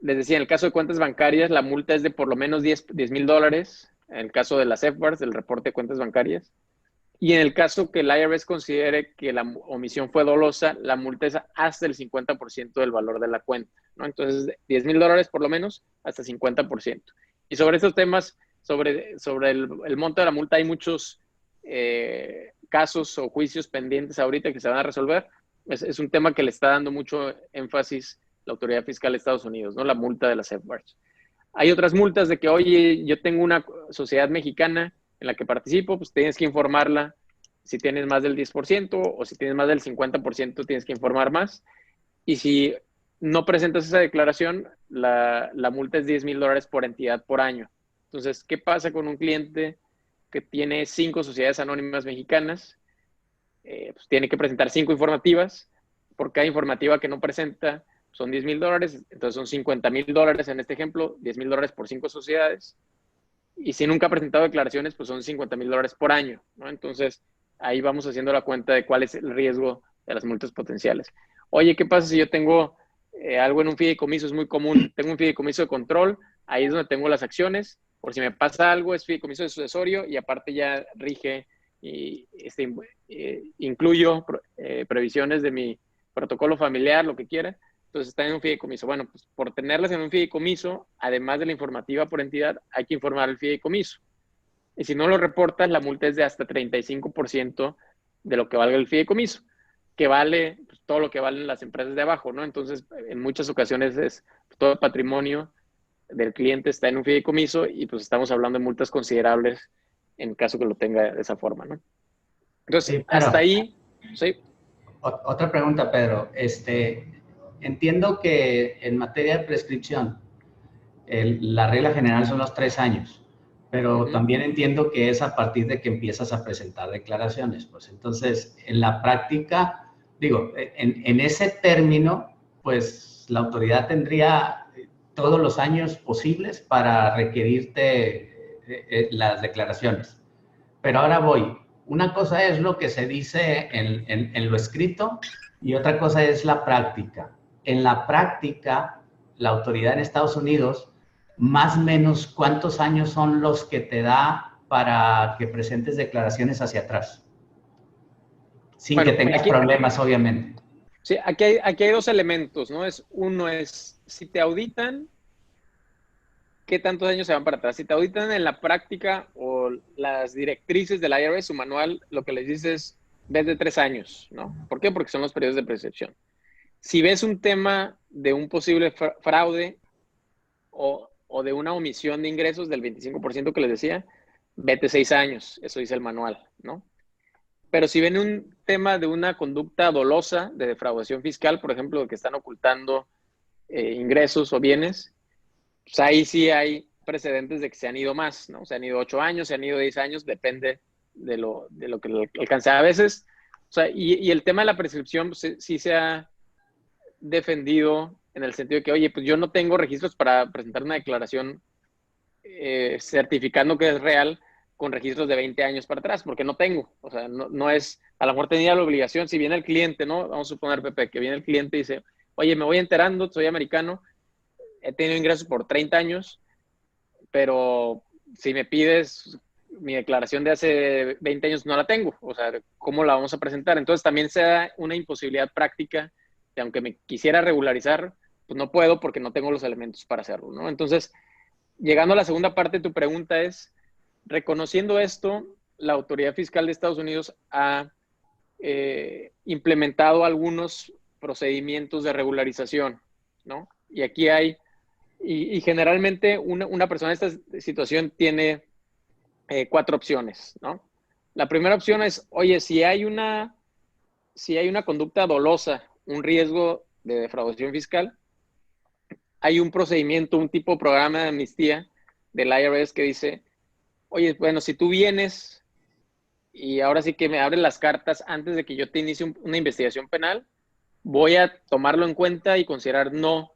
les decía, en el caso de cuentas bancarias, la multa es de por lo menos $10,000. En el caso de las FBARs, del reporte de cuentas bancarias. Y en el caso que el IRS considere que la omisión fue dolosa, la multa es hasta el 50% del valor de la cuenta, ¿no? Entonces, $10,000 por lo menos, hasta 50%. Y sobre estos temas, sobre el monto de la multa, hay muchos casos o juicios pendientes ahorita que se van a resolver. Es un tema que le está dando mucho énfasis la autoridad fiscal de Estados Unidos, ¿no? La multa de las FBARs. Hay otras multas de que, oye, yo tengo una sociedad mexicana en la que participo, pues tienes que informarla si tienes más del 10% o si tienes más del 50% tienes que informar más. Y si no presentas esa declaración, la multa es $10,000 por entidad por año. Entonces, ¿qué pasa con un cliente que tiene 5 sociedades anónimas mexicanas? Pues tiene que presentar 5 informativas. Por cada informativa que no presenta, son $10,000, entonces son $50,000 en este ejemplo, $10,000 por 5 sociedades. Y si nunca ha presentado declaraciones, pues son $50,000 por año, ¿no? Entonces, ahí vamos haciendo la cuenta de cuál es el riesgo de las multas potenciales. Oye, ¿qué pasa si yo tengo algo en un fideicomiso? Es muy común. Tengo un fideicomiso de control, ahí es donde tengo las acciones. Por si me pasa algo, es fideicomiso de sucesorio y aparte ya rige y incluyo previsiones de mi protocolo familiar, lo que quiera. Entonces está en un fideicomiso. Bueno, pues por tenerlas en un fideicomiso, además de la informativa por entidad, hay que informar al fideicomiso. Y si no lo reportas, la multa es de hasta 35% de lo que valga el fideicomiso, que vale pues, todo lo que valen las empresas de abajo, ¿no? Entonces, en muchas ocasiones es todo el patrimonio del cliente está en un fideicomiso y pues estamos hablando de multas considerables en caso que lo tenga de esa forma, ¿no? Entonces, Sí, hasta pero ahí, sí. otra pregunta, Pedro. Entiendo que en materia de prescripción, la regla general son los 3 años, pero también entiendo que es a partir de que empiezas a presentar declaraciones. Pues entonces, en la práctica, digo, en ese término, pues la autoridad tendría todos los años posibles para requerirte las declaraciones. Pero ahora voy. Una cosa es lo que se dice en lo escrito y otra cosa es la práctica. En la práctica, la autoridad en Estados Unidos, más o menos, ¿cuántos años son los que te da para que presentes declaraciones hacia atrás? Sin que tengas problemas, obviamente. Sí, aquí hay dos elementos, ¿no? Uno es, si te auditan, ¿qué tantos años se van para atrás? Si te auditan en la práctica o las directrices del IRS, su manual, lo que les dice es, ves de 3 años, ¿no? ¿Por qué? Porque son los periodos de prescripción. Si ves un tema de un posible fraude o de una omisión de ingresos del 25% que les decía, vete 6 años, eso dice el manual, ¿no? Pero si ven un tema de una conducta dolosa de defraudación fiscal, por ejemplo, que están ocultando ingresos o bienes, pues ahí sí hay precedentes de que se han ido más, ¿no? Se han ido 8 años, se han ido 10 años, depende de lo que alcance. A veces, o sea, y el tema de la prescripción pues, sí se ha defendido en el sentido de que, oye, pues yo no tengo registros para presentar una declaración certificando que es real con registros de 20 años para atrás, porque no tengo. O sea, no es, a lo mejor tenía la obligación, si viene el cliente, ¿no? Vamos a suponer, Pepe, que viene el cliente y dice, oye, me voy enterando, soy americano, he tenido ingresos por 30 años, pero si me pides mi declaración de hace 20 años no la tengo. O sea, ¿cómo la vamos a presentar? Entonces también se da una imposibilidad práctica de aunque me quisiera regularizar, pues no puedo porque no tengo los elementos para hacerlo, ¿no? Entonces, llegando a la segunda parte de tu pregunta es, reconociendo esto, la Autoridad Fiscal de Estados Unidos ha implementado algunos procedimientos de regularización, ¿no? Y aquí hay, y generalmente una persona en esta situación tiene 4 opciones, ¿no? La primera opción es, oye, si hay una conducta dolosa, un riesgo de defraudación fiscal, hay un procedimiento, un tipo de programa de amnistía del IRS que dice, oye, bueno, si tú vienes y ahora sí que me abres las cartas antes de que yo te inicie una investigación penal, voy a tomarlo en cuenta y considerar no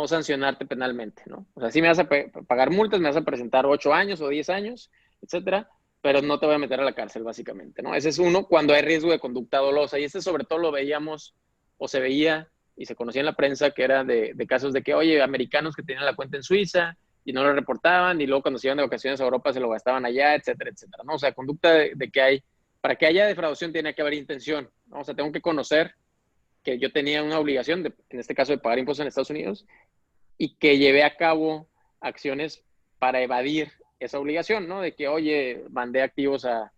sancionarte penalmente, ¿no? O sea, sí me vas a pagar multas, me vas a presentar 8 años o 10 años, etcétera, pero no te voy a meter a la cárcel, básicamente, ¿no? Ese es uno cuando hay riesgo de conducta dolosa, y este sobre todo lo veíamos o se veía y se conocía en la prensa que era de casos de que, oye, americanos que tenían la cuenta en Suiza y no lo reportaban, y luego cuando se iban de vacaciones a Europa se lo gastaban allá, etcétera, etcétera, ¿no? O sea, conducta de que hay, para que haya defraudación tiene que haber intención, ¿no? O sea, tengo que conocer que yo tenía una obligación, en este caso de pagar impuestos en Estados Unidos, y que llevé a cabo acciones para evadir esa obligación, ¿no? De que, oye, mandé activos a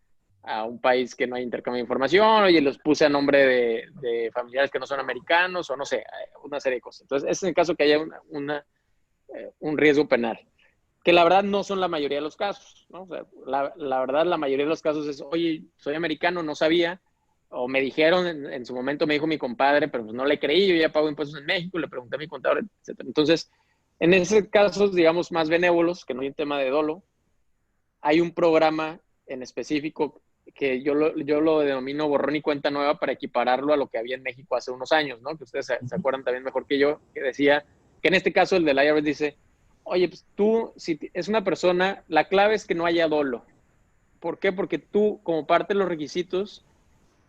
un país que no hay intercambio de información, oye, los puse a nombre de familiares que no son americanos, o no sé, una serie de cosas. Entonces, ese es el caso que haya un riesgo penal, que la verdad no son la mayoría de los casos, ¿no? O sea, la verdad, la mayoría de los casos es, oye, soy americano, no sabía, o me dijeron, en su momento me dijo mi compadre, pero pues no le creí, yo ya pago impuestos en México, le pregunté a mi contador, etc. Entonces, en esos casos, digamos, más benévolos, que no hay un tema de dolo, hay un programa en específico que yo lo denomino borrón y cuenta nueva para equipararlo a lo que había en México hace unos años, ¿no? Que ustedes se acuerdan también mejor que yo, que decía que en este caso el del IRS dice, oye, pues tú, si es una persona, la clave es que no haya dolo. ¿Por qué? Porque tú, como parte de los requisitos,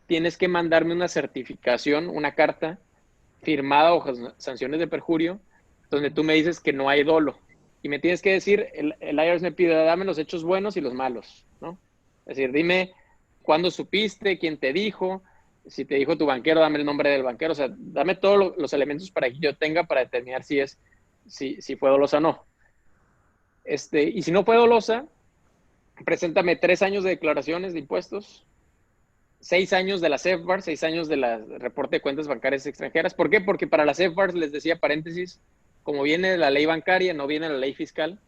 tienes que mandarme una certificación, una carta firmada bajo sanciones de perjurio, donde tú me dices que no hay dolo. Y me tienes que decir, el IRS me pide, dame los hechos buenos y los malos, ¿no? Es decir, dime cuándo supiste, quién te dijo, si te dijo tu banquero, dame el nombre del banquero, o sea, dame todos los elementos para que yo tenga para determinar si fue dolosa o no. Y si no fue dolosa, preséntame 3 años de declaraciones de impuestos, 6 años de la CFBAR, 6 años de la reporte de cuentas bancarias extranjeras. ¿Por qué? Porque para la CFBAR, les decía paréntesis, como viene la ley bancaria, no viene la ley fiscal,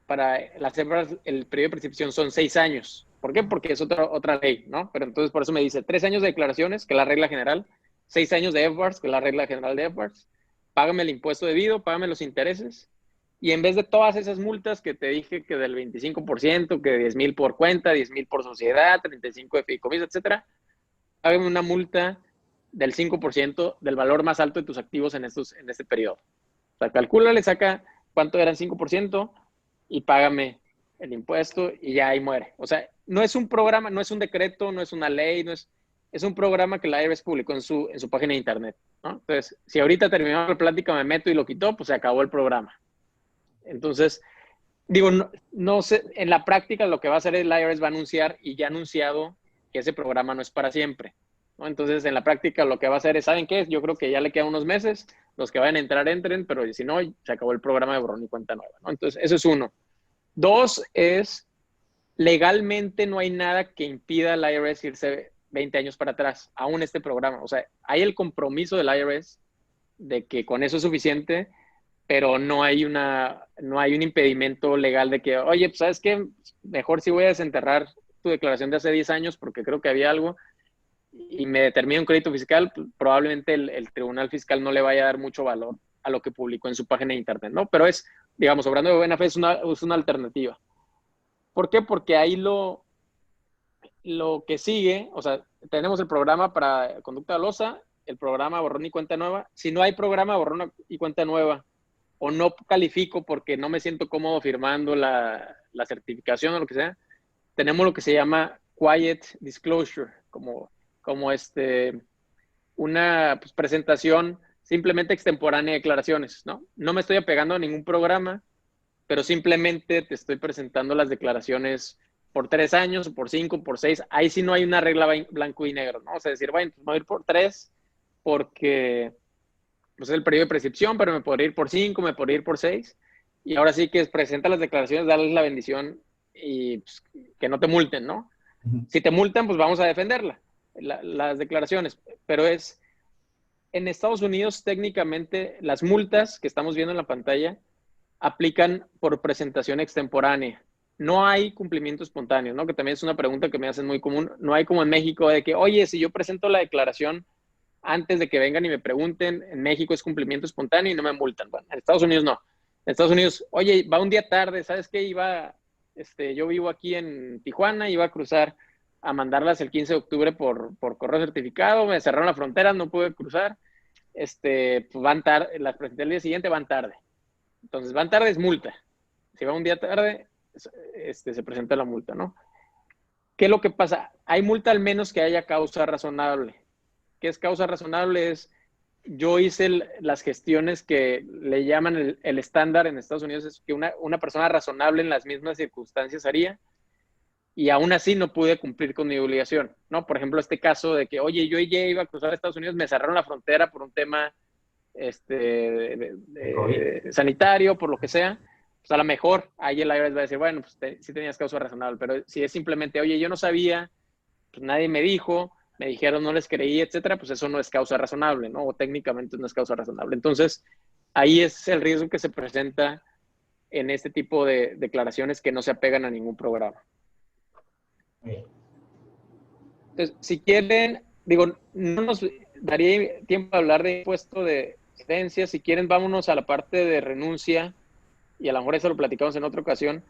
para las EBARS el periodo de prescripción son 6 años. ¿Por qué? Porque es otra ley, ¿no? Pero entonces por eso me dice 3 años de declaraciones, que es la regla general, 6 años de EBARS, que es la regla general de EBARS, págame el impuesto debido, págame los intereses, y en vez de todas esas multas que te dije que del 25%, que 10,000 por cuenta, 10,000 por sociedad, 35 de fideicomiso, etcétera, págame una multa del 5% del valor más alto de tus activos en este periodo. O sea, calcúlale, saca cuánto eran 5%, y págame el impuesto y ya ahí muere. O sea, no es un programa, no es un decreto, no es una ley, es un programa que la IRS publicó en su página de internet, ¿no? Entonces, si ahorita terminó la plática, me meto y lo quitó, pues se acabó el programa. Entonces, digo, no sé, en la práctica lo que va a hacer el IRS va a anunciar, y ya ha anunciado, que ese programa no es para siempre, ¿no? Entonces, en la práctica lo que va a hacer es, ¿saben qué? Yo creo que ya le quedan unos meses, los que vayan a entrar, entren, pero si no, se acabó el programa de borrón y cuenta nueva, ¿no? Entonces, eso es uno. 2 es, legalmente no hay nada que impida al IRS irse 20 años para atrás, aún este programa. O sea, hay el compromiso del IRS de que con eso es suficiente, pero no hay un impedimento legal de que, oye, pues, ¿sabes qué? Mejor si voy a desenterrar tu declaración de hace 10 años porque creo que había algo y me determina un crédito fiscal, probablemente el tribunal fiscal no le vaya a dar mucho valor a lo que publicó en su página de internet, ¿no? Pero es, digamos, obrando de buena fe, es una alternativa. ¿Por qué? Porque ahí lo que sigue, o sea, tenemos el programa para conducta dolosa, el programa borrón y cuenta nueva. Si no hay programa borrón y cuenta nueva, o no califico porque no me siento cómodo firmando la certificación o lo que sea, tenemos lo que se llama quiet disclosure, como una pues, presentación simplemente extemporánea de declaraciones, ¿no? No me estoy apegando a ningún programa, pero simplemente te estoy presentando las declaraciones por 3 años, por 5, por 6. Ahí sí no hay una regla blanco y negro, ¿no? O sea, decir, bueno, pues me voy a ir por 3 porque pues, es el periodo de prescripción, pero me podría ir por 5, me podría ir por 6. Y ahora sí que presenta las declaraciones, darles la bendición y pues, que no te multen, ¿no? Si te multan, pues vamos a defenderla, las declaraciones. Pero en Estados Unidos, técnicamente, las multas que estamos viendo en la pantalla aplican por presentación extemporánea. No hay cumplimiento espontáneo, ¿no? Que también es una pregunta que me hacen muy común. No hay como en México de que, oye, si yo presento la declaración antes de que vengan y me pregunten, en México es cumplimiento espontáneo y no me multan. Bueno, en Estados Unidos no. En Estados Unidos, oye, va un día tarde, ¿sabes qué? Yo vivo aquí en Tijuana, iba a cruzar a mandarlas el 15 de octubre por correo certificado, me cerraron la frontera, no pude cruzar, pues van tarde, las presenté el día siguiente, van tarde. Entonces, van tarde es multa. Si va un día tarde, se presenta la multa, ¿no? ¿Qué es lo que pasa? Hay multa al menos que haya causa razonable. ¿Qué es causa razonable? Yo hice las gestiones que le llaman el estándar en Estados Unidos, es que una persona razonable en las mismas circunstancias haría, y aún así no pude cumplir con mi obligación, ¿no? Por ejemplo, este caso de que, oye, yo ya iba a cruzar a Estados Unidos, me cerraron la frontera por un tema sanitario, por lo que sea, pues a lo mejor ahí el IRS va a decir, bueno, pues sí tenías causa razonable, pero si es simplemente, oye, yo no sabía, pues nadie me dijo, me dijeron, no les creí, etcétera, pues eso no es causa razonable, ¿no? O técnicamente no es causa razonable. Entonces, ahí es el riesgo que se presenta en este tipo de declaraciones que no se apegan a ningún programa. Entonces, si quieren, digo, no nos daría tiempo a hablar de impuesto de herencia. Si quieren, vámonos a la parte de renuncia, y a lo mejor eso lo platicamos en otra ocasión,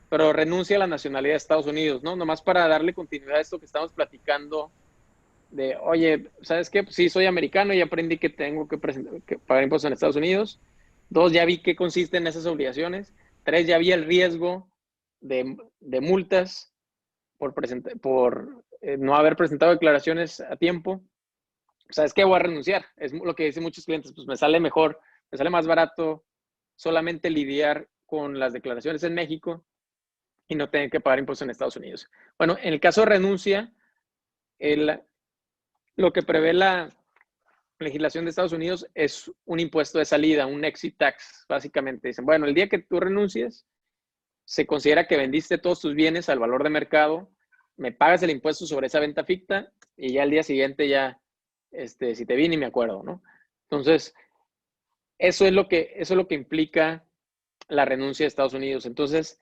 pero renuncia a la nacionalidad de Estados Unidos, ¿no? Nomás para darle continuidad a esto que estamos platicando de, oye, ¿sabes qué? Pues sí, soy americano y aprendí que tengo que pagar impuestos en Estados Unidos. 2, ya vi qué consisten esas obligaciones. 3, ya vi el riesgo de multas por no haber presentado declaraciones a tiempo. ¿Sabes qué? Voy a renunciar. Es lo que dicen muchos clientes, pues me sale mejor, me sale más barato solamente lidiar con las declaraciones en México y no tener que pagar impuestos en Estados Unidos. Bueno, en el caso de renuncia, lo que prevé la legislación de Estados Unidos es un impuesto de salida, un exit tax, básicamente. Dicen, bueno, el día que tú renuncies, se considera que vendiste todos tus bienes al valor de mercado, me pagas el impuesto sobre esa venta ficta y ya al día siguiente ya, si te vi ni me acuerdo, ¿no? Entonces, Eso es lo que implica la renuncia de Estados Unidos. Entonces,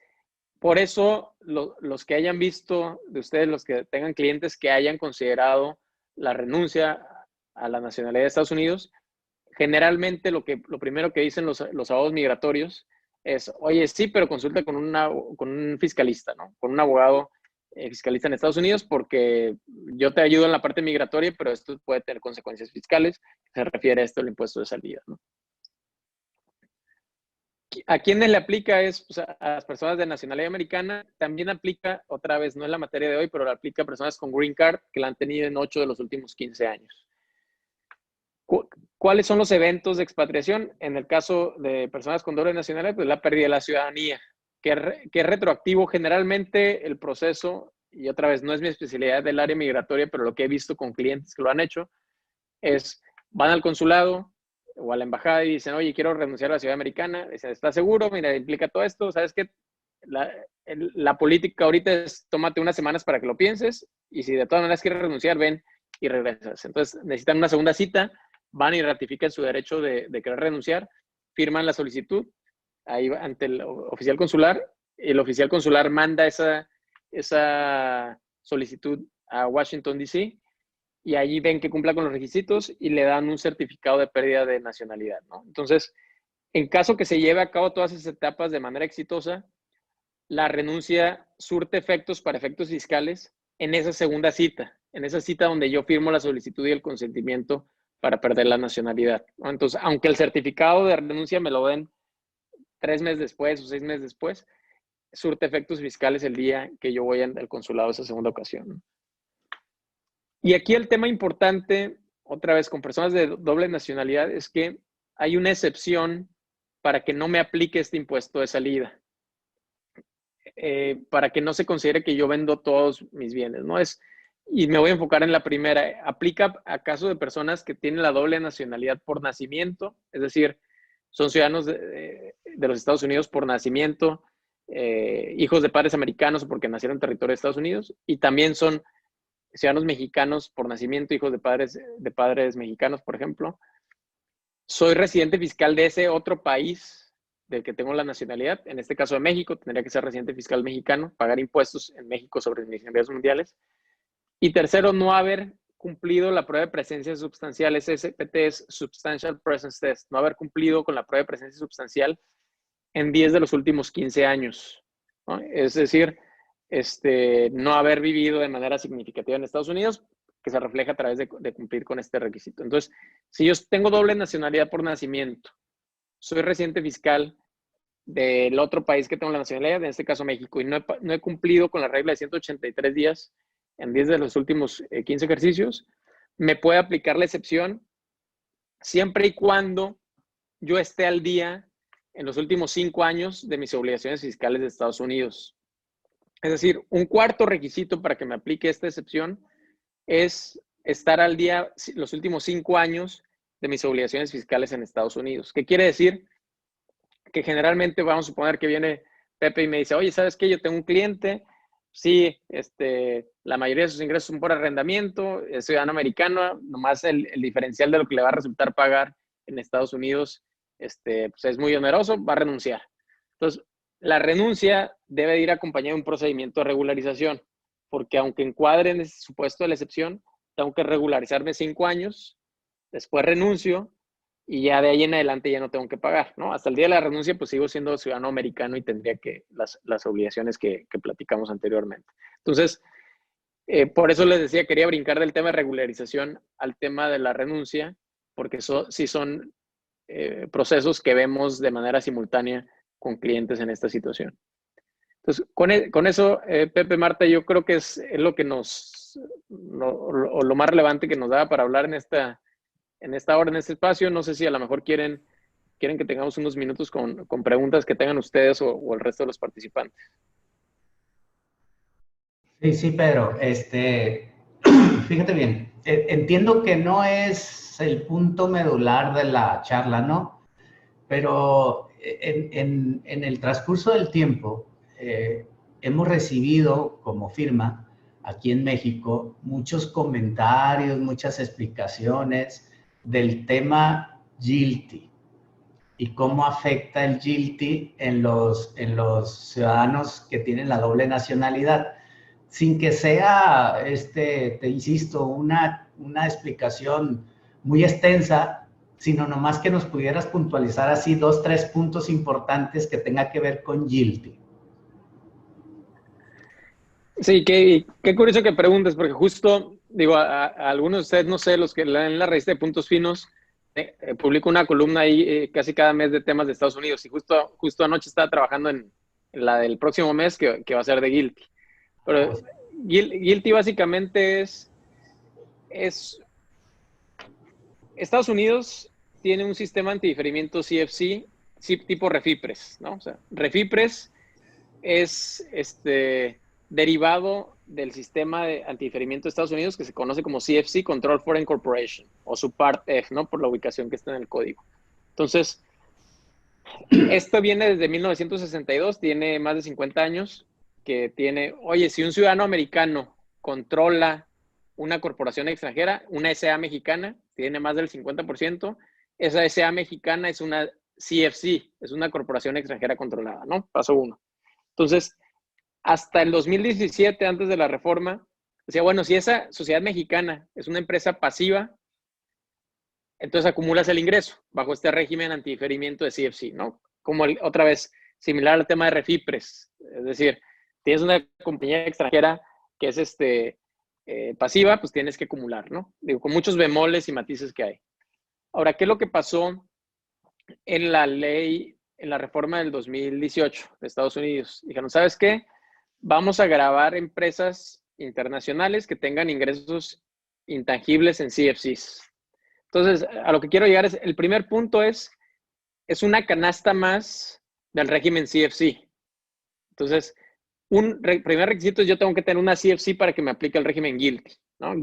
por eso los que hayan visto de ustedes, los que tengan clientes que hayan considerado la renuncia a la nacionalidad de Estados Unidos, generalmente lo primero que dicen los abogados migratorios es, oye, sí, pero consulta con un fiscalista, ¿no? Con un abogado fiscalista en Estados Unidos, porque yo te ayudo en la parte migratoria, pero esto puede tener consecuencias fiscales. Se refiere a esto el impuesto de salida, ¿no? ¿A quiénes le aplica? Pues, a las personas de nacionalidad americana. También aplica, otra vez, no es la materia de hoy, pero le aplica a personas con green card que la han tenido en 8 de los últimos 15 años. ¿Cuáles son los eventos de expatriación? En el caso de personas con doble nacionalidad, pues la pérdida de la ciudadanía, que es retroactivo. Generalmente el proceso, y otra vez no es mi especialidad del área migratoria, pero lo que he visto con clientes que lo han hecho, es van al consulado o a la embajada y dicen, oye, quiero renunciar a la ciudad americana. Dicen, ¿estás seguro? Mira, implica todo esto. ¿Sabes qué? La política ahorita es tómate unas semanas para que lo pienses, y si de todas maneras quieres renunciar, ven y regresas. Entonces necesitan una segunda cita, van y ratifican su derecho de querer renunciar, firman la solicitud ahí ante el oficial consular, y el oficial consular manda esa solicitud a Washington, D.C., y allí ven que cumpla con los requisitos y le dan un certificado de pérdida de nacionalidad, ¿no? Entonces, en caso que se lleve a cabo todas esas etapas de manera exitosa, la renuncia surte efectos para efectos fiscales en esa segunda cita, en esa cita donde yo firmo la solicitud y el consentimiento para perder la nacionalidad, ¿no? Entonces, aunque el certificado de renuncia me lo den 3 meses después o 6 meses después, surte efectos fiscales el día que yo voy al consulado esa segunda ocasión, ¿no? Y aquí el tema importante, otra vez con personas de doble nacionalidad, es que hay una excepción para que no me aplique este impuesto de salida. Para que no se considere que yo vendo todos mis bienes, ¿no? Y me voy a enfocar en la primera. Aplica a caso de personas que tienen la doble nacionalidad por nacimiento, es decir, son ciudadanos de los Estados Unidos por nacimiento, hijos de padres americanos o porque nacieron en territorio de Estados Unidos, y también son ciudadanos mexicanos por nacimiento, hijos de padres mexicanos, por ejemplo. Soy residente fiscal de ese otro país del que tengo la nacionalidad, en este caso de México, tendría que ser residente fiscal mexicano, pagar impuestos en México sobre mis ingresos mundiales. Y tercero, no haber cumplido la prueba de presencia sustancial. SPT es Substantial Presence Test, no haber cumplido con la prueba de presencia sustancial en 10 de los últimos 15 años, ¿no? Es decir, no haber vivido de manera significativa en Estados Unidos, que se refleja a través de cumplir con este requisito. Entonces, si yo tengo doble nacionalidad por nacimiento, soy residente fiscal del otro país que tengo la nacionalidad, en este caso México, y no he cumplido con la regla de 183 días en 10 de los últimos 15 ejercicios, me puede aplicar la excepción siempre y cuando yo esté al día en los últimos 5 años de mis obligaciones fiscales de Estados Unidos. Es decir, un cuarto requisito para que me aplique esta excepción es estar al día los últimos 5 años de mis obligaciones fiscales en Estados Unidos. ¿Qué quiere decir? Que generalmente vamos a suponer que viene Pepe y me dice, oye, ¿sabes qué? Yo tengo un cliente, sí, la mayoría de sus ingresos son por arrendamiento, es ciudadano americano, nomás el diferencial de lo que le va a resultar pagar en Estados Unidos pues es muy oneroso, va a renunciar. Entonces, la renuncia debe ir acompañada de un procedimiento de regularización, porque aunque encuadre en ese supuesto de la excepción, tengo que regularizarme 5 años, después renuncio, y ya de ahí en adelante ya no tengo que pagar, ¿no? Hasta el día de la renuncia, pues sigo siendo ciudadano americano y tendría que las obligaciones que platicamos anteriormente. Entonces, por eso les decía, quería brincar del tema de regularización al tema de la renuncia, porque sí son procesos que vemos de manera simultánea con clientes en esta situación. Entonces, con eso, Pepe, Marta, yo creo que es lo que lo más relevante que nos da para hablar en esta hora, en este espacio. No sé si a lo mejor quieren que tengamos unos minutos con preguntas que tengan ustedes o el resto de los participantes. Sí, Pedro. Fíjate bien, entiendo que no es el punto medular de la charla, ¿no? Pero en el transcurso del tiempo hemos recibido como firma aquí en México muchos comentarios, muchas explicaciones del tema GILTI. y cómo afecta el GILTI en los ciudadanos que tienen la doble nacionalidad. Sin que sea, te insisto, una explicación muy extensa, sino nomás que nos pudieras puntualizar así 2, 3 puntos importantes que tenga que ver con GILTI. Sí, qué curioso que preguntes, porque justo, digo, a algunos de ustedes, no sé, los que leen la revista de Puntos Finos, publico una columna ahí casi cada mes de temas de Estados Unidos, y justo anoche estaba trabajando en la del próximo mes, que va a ser de GILTI. Pero GILTI básicamente es Estados Unidos tiene un sistema antidiferimiento CFC, tipo Refipres, ¿no? O sea, Refipres es derivado del sistema de antidiferimiento de Estados Unidos que se conoce como CFC, Control Foreign Corporation, o su Part F, ¿no? Por la ubicación que está en el código. Entonces, esto viene desde 1962, tiene más de 50 años, que tiene, oye, si un ciudadano americano controla una corporación extranjera, una SA mexicana, tiene más del 50%, esa SA mexicana es una CFC, es una corporación extranjera controlada, ¿no? Paso 1. Entonces, hasta el 2017, antes de la reforma, decía, bueno, si esa sociedad mexicana es una empresa pasiva, entonces acumulas el ingreso bajo este régimen antidiferimiento de CFC, ¿no? Como otra vez, similar al tema de Refipres. Es decir, tienes una compañía extranjera que es pasiva, pues tienes que acumular, ¿no? Digo, con muchos bemoles y matices que hay. Ahora, ¿qué es lo que pasó en la ley, en la reforma del 2018 de Estados Unidos? Dijeron, ¿sabes qué? Vamos a gravar empresas internacionales que tengan ingresos intangibles en CFCs. Entonces, a lo que quiero llegar es, el primer punto es una canasta más del régimen CFC. Entonces, primer requisito es yo tengo que tener una CFC para que me aplique el régimen GILTI, ¿no?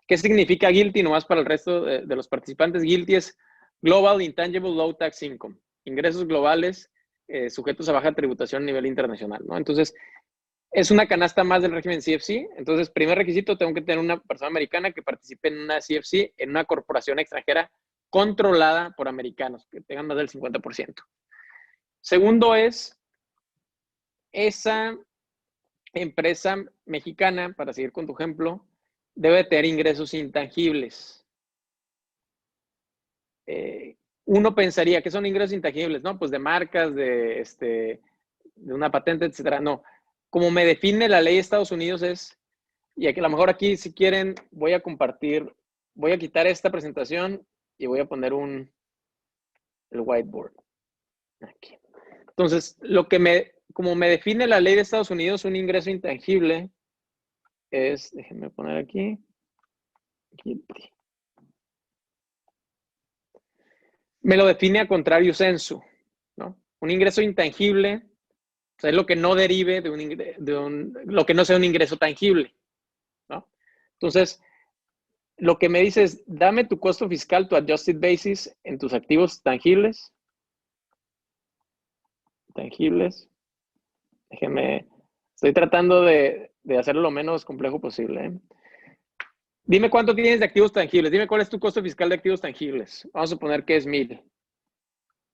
¿Qué significa GILTI? Nomás para el resto de los participantes, GILTI es Global Intangible Low Tax Income, ingresos globales sujetos a baja tributación a nivel internacional, ¿no? Entonces, es una canasta más del régimen CFC. Entonces, primer requisito, tengo que tener una persona americana que participe en una CFC, en una corporación extranjera controlada por americanos, que tengan más del 50%. Segundo es, esa empresa mexicana, para seguir con tu ejemplo, debe tener ingresos intangibles. Uno pensaría que son ingresos intangibles, ¿no? Pues de marcas, de una patente, etcétera. No. Como me define la ley de Estados Unidos y a lo mejor aquí, si quieren, voy a compartir, voy a quitar esta presentación y voy a poner el whiteboard. Aquí. Entonces, como me define la ley de Estados Unidos, un ingreso intangible es, déjenme poner aquí, me lo define a contrario censo, ¿no? Un ingreso intangible, o sea, es lo que no derive lo que no sea un ingreso tangible, ¿no? Entonces, lo que me dice es, dame tu costo fiscal, tu adjusted basis en tus activos tangibles. Déjenme, estoy tratando de hacerlo lo menos complejo posible, ¿eh? Dime cuánto tienes de activos tangibles. Dime cuál es tu costo fiscal de activos tangibles. Vamos a suponer que es 1,000.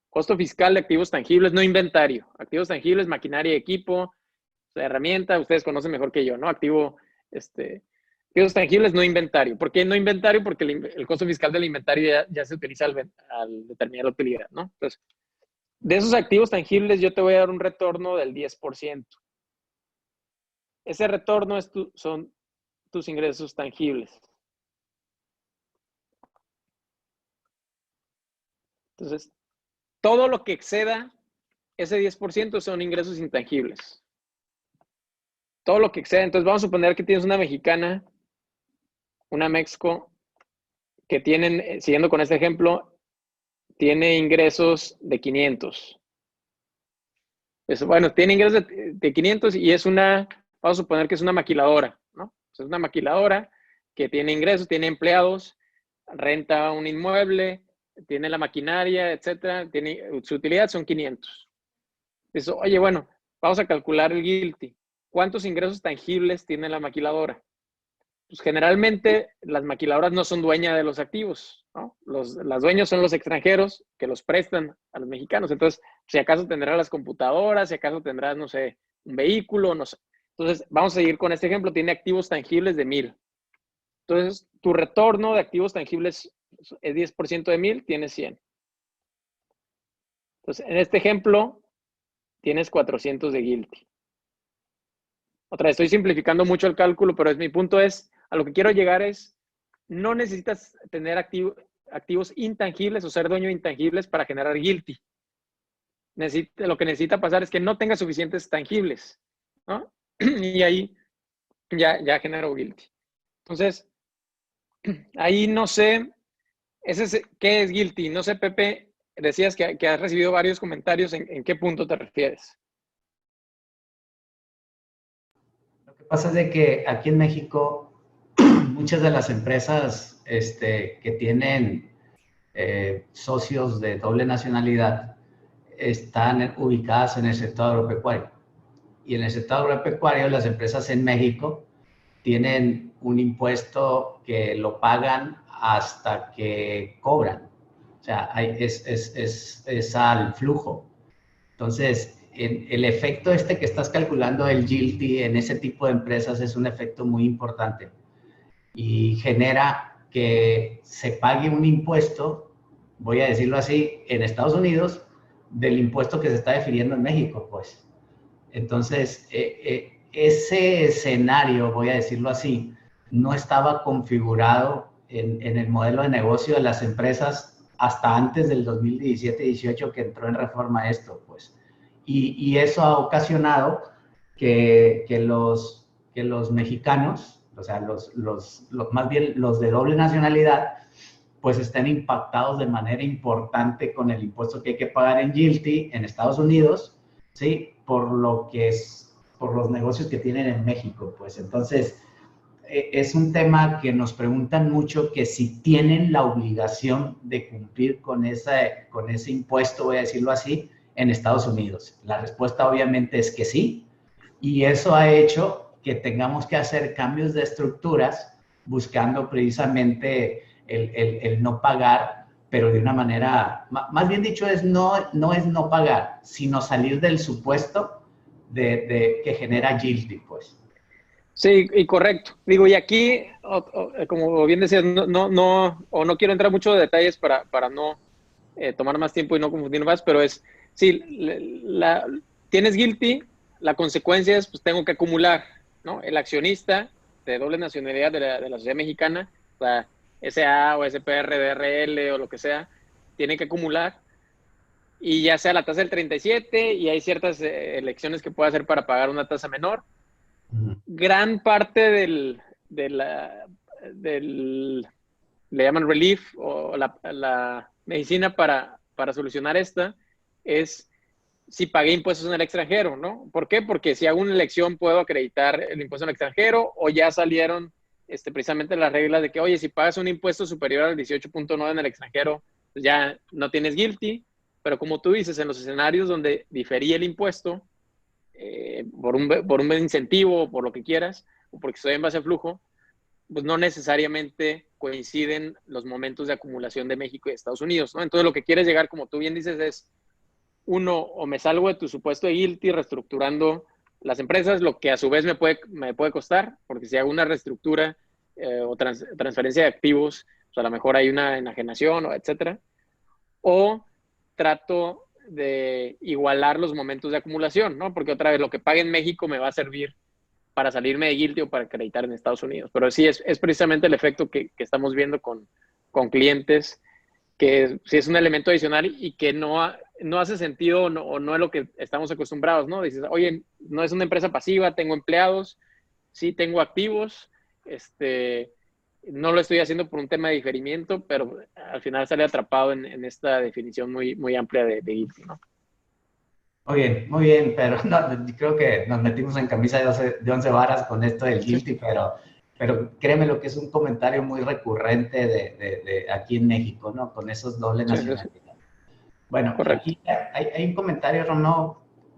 Costo fiscal de activos tangibles, no inventario. Activos tangibles, maquinaria y equipo, o sea, herramienta, ustedes conocen mejor que yo, ¿no? Activos tangibles, no inventario. ¿Por qué no inventario? Porque el costo fiscal del inventario ya se utiliza al determinar la utilidad, ¿no? Entonces, de esos activos tangibles yo te voy a dar un retorno del 10%. Ese retorno son tus ingresos tangibles. Entonces, todo lo que exceda ese 10% son ingresos intangibles. Todo lo que exceda. Entonces, vamos a suponer que tienes una mexicana, una Mexco, que tienen, siguiendo con este ejemplo, tiene ingresos de 500. Bueno, tiene ingresos de 500 y vamos a suponer que es una maquiladora, ¿no? Es una maquiladora que tiene ingresos, tiene empleados, renta un inmueble, tiene la maquinaria, etcétera, su utilidad son 500. Eso, oye, bueno, vamos a calcular el GILTI. ¿Cuántos ingresos tangibles tiene la maquiladora? Pues generalmente las maquiladoras no son dueñas de los activos, ¿no? Los dueños son los extranjeros que los prestan a los mexicanos. Entonces, si acaso tendrás las computadoras, si acaso tendrás, no sé, un vehículo, no sé. Entonces, vamos a seguir con este ejemplo. Tiene activos tangibles de 1,000. Entonces, tu retorno de activos tangibles es 10% de 1,000, tienes 100. Entonces, en este ejemplo, tienes 400 de GILTI. Otra vez, estoy simplificando mucho el cálculo, pero mi punto es, a lo que quiero llegar es, no necesitas tener activos intangibles o ser dueño de intangibles para generar GILTI. Lo que necesita pasar es que no tenga suficientes tangibles, ¿no? Y ahí ya generó GILTI. Entonces, ahí no sé, ¿qué es GILTI? No sé, Pepe, decías que has recibido varios comentarios. ¿En qué punto te refieres? Lo que pasa es de que aquí en México muchas de las empresas que tienen socios de doble nacionalidad están ubicadas en el sector agropecuario. Y en el sector agropecuario las empresas en México tienen un impuesto que lo pagan hasta que cobran. O sea, es al flujo. Entonces, el efecto que estás calculando, el GILTI, en ese tipo de empresas es un efecto muy importante y genera que se pague un impuesto, voy a decirlo así, en Estados Unidos, del impuesto que se está definiendo en México, pues. Entonces, ese escenario, voy a decirlo así, no estaba configurado en el modelo de negocio de las empresas hasta antes del 2017-18 que entró en reforma esto, pues. Y eso ha ocasionado que los mexicanos, o sea, más bien los de doble nacionalidad, pues estén impactados de manera importante con el impuesto que hay que pagar en GILTI en Estados Unidos, ¿sí? Por los negocios que tienen en México, pues. Entonces, es un tema que nos preguntan mucho, que si tienen la obligación de cumplir con ese impuesto, voy a decirlo así, en Estados Unidos. La respuesta obviamente es que sí, y eso ha hecho que tengamos que hacer cambios de estructuras buscando precisamente el no pagar, pero de una manera, más bien dicho, no es no pagar, sino salir del supuesto que genera GILTI, pues. Sí, y correcto. Digo, y aquí, como bien decías, no quiero entrar mucho de detalles para no tomar más tiempo y no confundir más, pero sí, tienes GILTI, la consecuencia es, pues tengo que acumular, ¿no? El accionista de doble nacionalidad de la sociedad mexicana, o sea, SA o SPR, DRL o lo que sea, tiene que acumular, y ya sea la tasa del 37, y hay ciertas elecciones que puede hacer para pagar una tasa menor. Gran parte le llaman relief o la medicina para solucionar esta es si pagué impuestos en el extranjero, ¿no? ¿Por qué? Porque si hago una elección puedo acreditar el impuesto en el extranjero, o ya salieron precisamente las reglas de que, oye, si pagas un impuesto superior al 18.9 en el extranjero, pues ya no tienes GILTI, pero como tú dices, en los escenarios donde difería el impuesto, por un incentivo o por lo que quieras, o porque estoy en base a flujo, pues no necesariamente coinciden los momentos de acumulación de México y de Estados Unidos, ¿no? Entonces lo que quieres llegar, como tú bien dices, es uno, o me salgo de tu supuesto de GILTI reestructurando las empresas, lo que a su vez me puede costar, porque si hago una reestructura o transferencia de activos, pues a lo mejor hay una enajenación, o etcétera, o trato de igualar los momentos de acumulación, ¿no? Porque otra vez lo que pague en México me va a servir para salirme de GILTI o para acreditar en Estados Unidos. Pero sí, es precisamente el efecto que estamos viendo con clientes, que sí es un elemento adicional y que no hace sentido o no es lo que estamos acostumbrados, ¿no? Dices, oye, no es una empresa pasiva, tengo empleados, sí tengo activos, no lo estoy haciendo por un tema de diferimiento, pero al final sale atrapado en esta definición muy, muy amplia de GILTI, ¿no? Muy bien, pero no, creo que nos metimos en camisa de 11 varas con esto del GILTI, pero créeme lo que es un comentario muy recurrente de aquí en México, ¿no? Con esos dobles nacionalidades. Sí. Bueno, correcto. Aquí hay un comentario,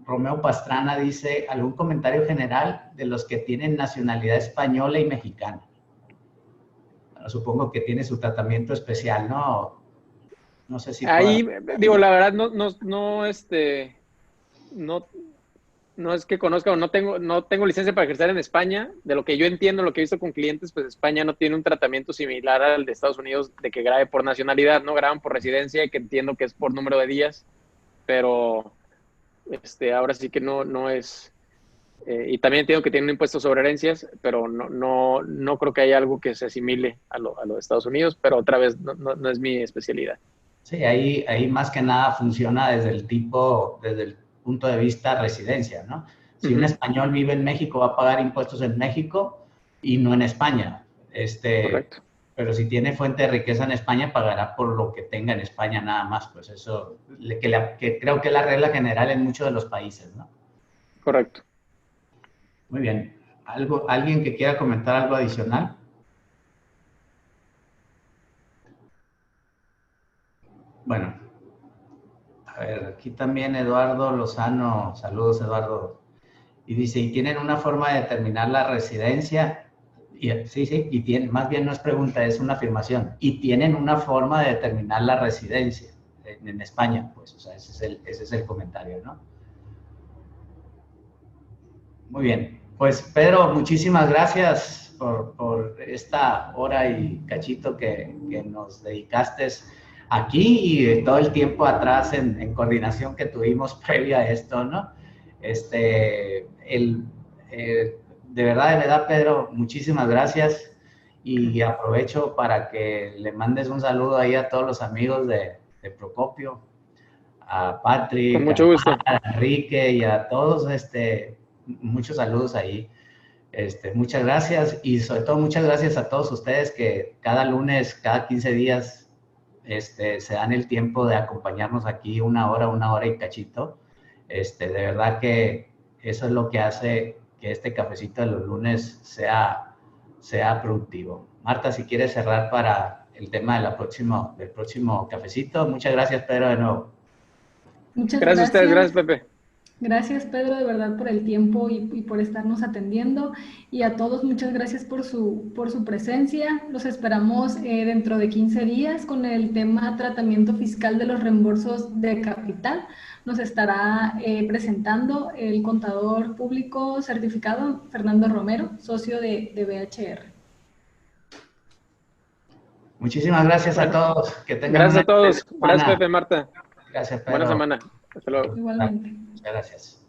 Romeo Pastrana dice, ¿algún comentario general de los que tienen nacionalidad española y mexicana? supongo que tiene su tratamiento especial, ¿no? No sé si... Ahí, digo, la verdad, no es que conozca o no tengo licencia para ejercer en España. De lo que yo entiendo, lo que he visto con clientes, pues España no tiene un tratamiento similar al de Estados Unidos de que grabe por nacionalidad, ¿no? Graban por residencia, y que entiendo que es por número de días, pero ahora sí que no es... y también entiendo que tiene un impuesto sobre herencias, pero no creo que haya algo que se asimile a lo de Estados Unidos, pero otra vez no es mi especialidad. Sí, ahí más que nada funciona desde el punto de vista residencia, ¿no? Si un español vive en México, va a pagar impuestos en México y no en España. Correcto. Pero si tiene fuente de riqueza en España, pagará por lo que tenga en España nada más. Pues eso, que creo que es la regla general en muchos de los países, ¿no? Correcto. Muy bien. ¿Alguien que quiera comentar algo adicional? Bueno, a ver, aquí también Eduardo Lozano, saludos Eduardo, y dice, ¿y tienen una forma de determinar la residencia? Sí, y tienen, más bien no es pregunta, es una afirmación, y tienen una forma de determinar la residencia en España, pues, o sea, ese es el comentario, ¿no? Muy bien, pues Pedro, muchísimas gracias por esta hora y cachito que nos dedicaste aquí y todo el tiempo atrás en coordinación que tuvimos previa a esto, ¿no? De verdad, Pedro, muchísimas gracias y aprovecho para que le mandes un saludo ahí a todos los amigos de Procopio, a Patrick, con mucho gusto, a Enrique y a todos, muchos saludos ahí. Muchas gracias y sobre todo muchas gracias a todos ustedes que cada lunes, cada 15 días, se dan el tiempo de acompañarnos aquí una hora y cachito. De verdad que eso es lo que hace que este cafecito de los lunes sea productivo. Marta, si quieres cerrar para el tema del próximo cafecito. Muchas gracias, Pedro, de nuevo. Muchas gracias a ustedes, gracias, Pepe. Gracias, Pedro, de verdad, por el tiempo y por estarnos atendiendo. Y a todos, muchas gracias por su presencia. Los esperamos dentro de 15 días con el tema tratamiento fiscal de los reembolsos de capital. Nos estará presentando el contador público certificado Fernando Romero, socio de BHR. Muchísimas gracias a todos. Que tengan gracias a todos. Gracias, Pepe, Marta. Gracias, Pedro. Buena semana. Hasta luego. Igualmente. Muchas gracias.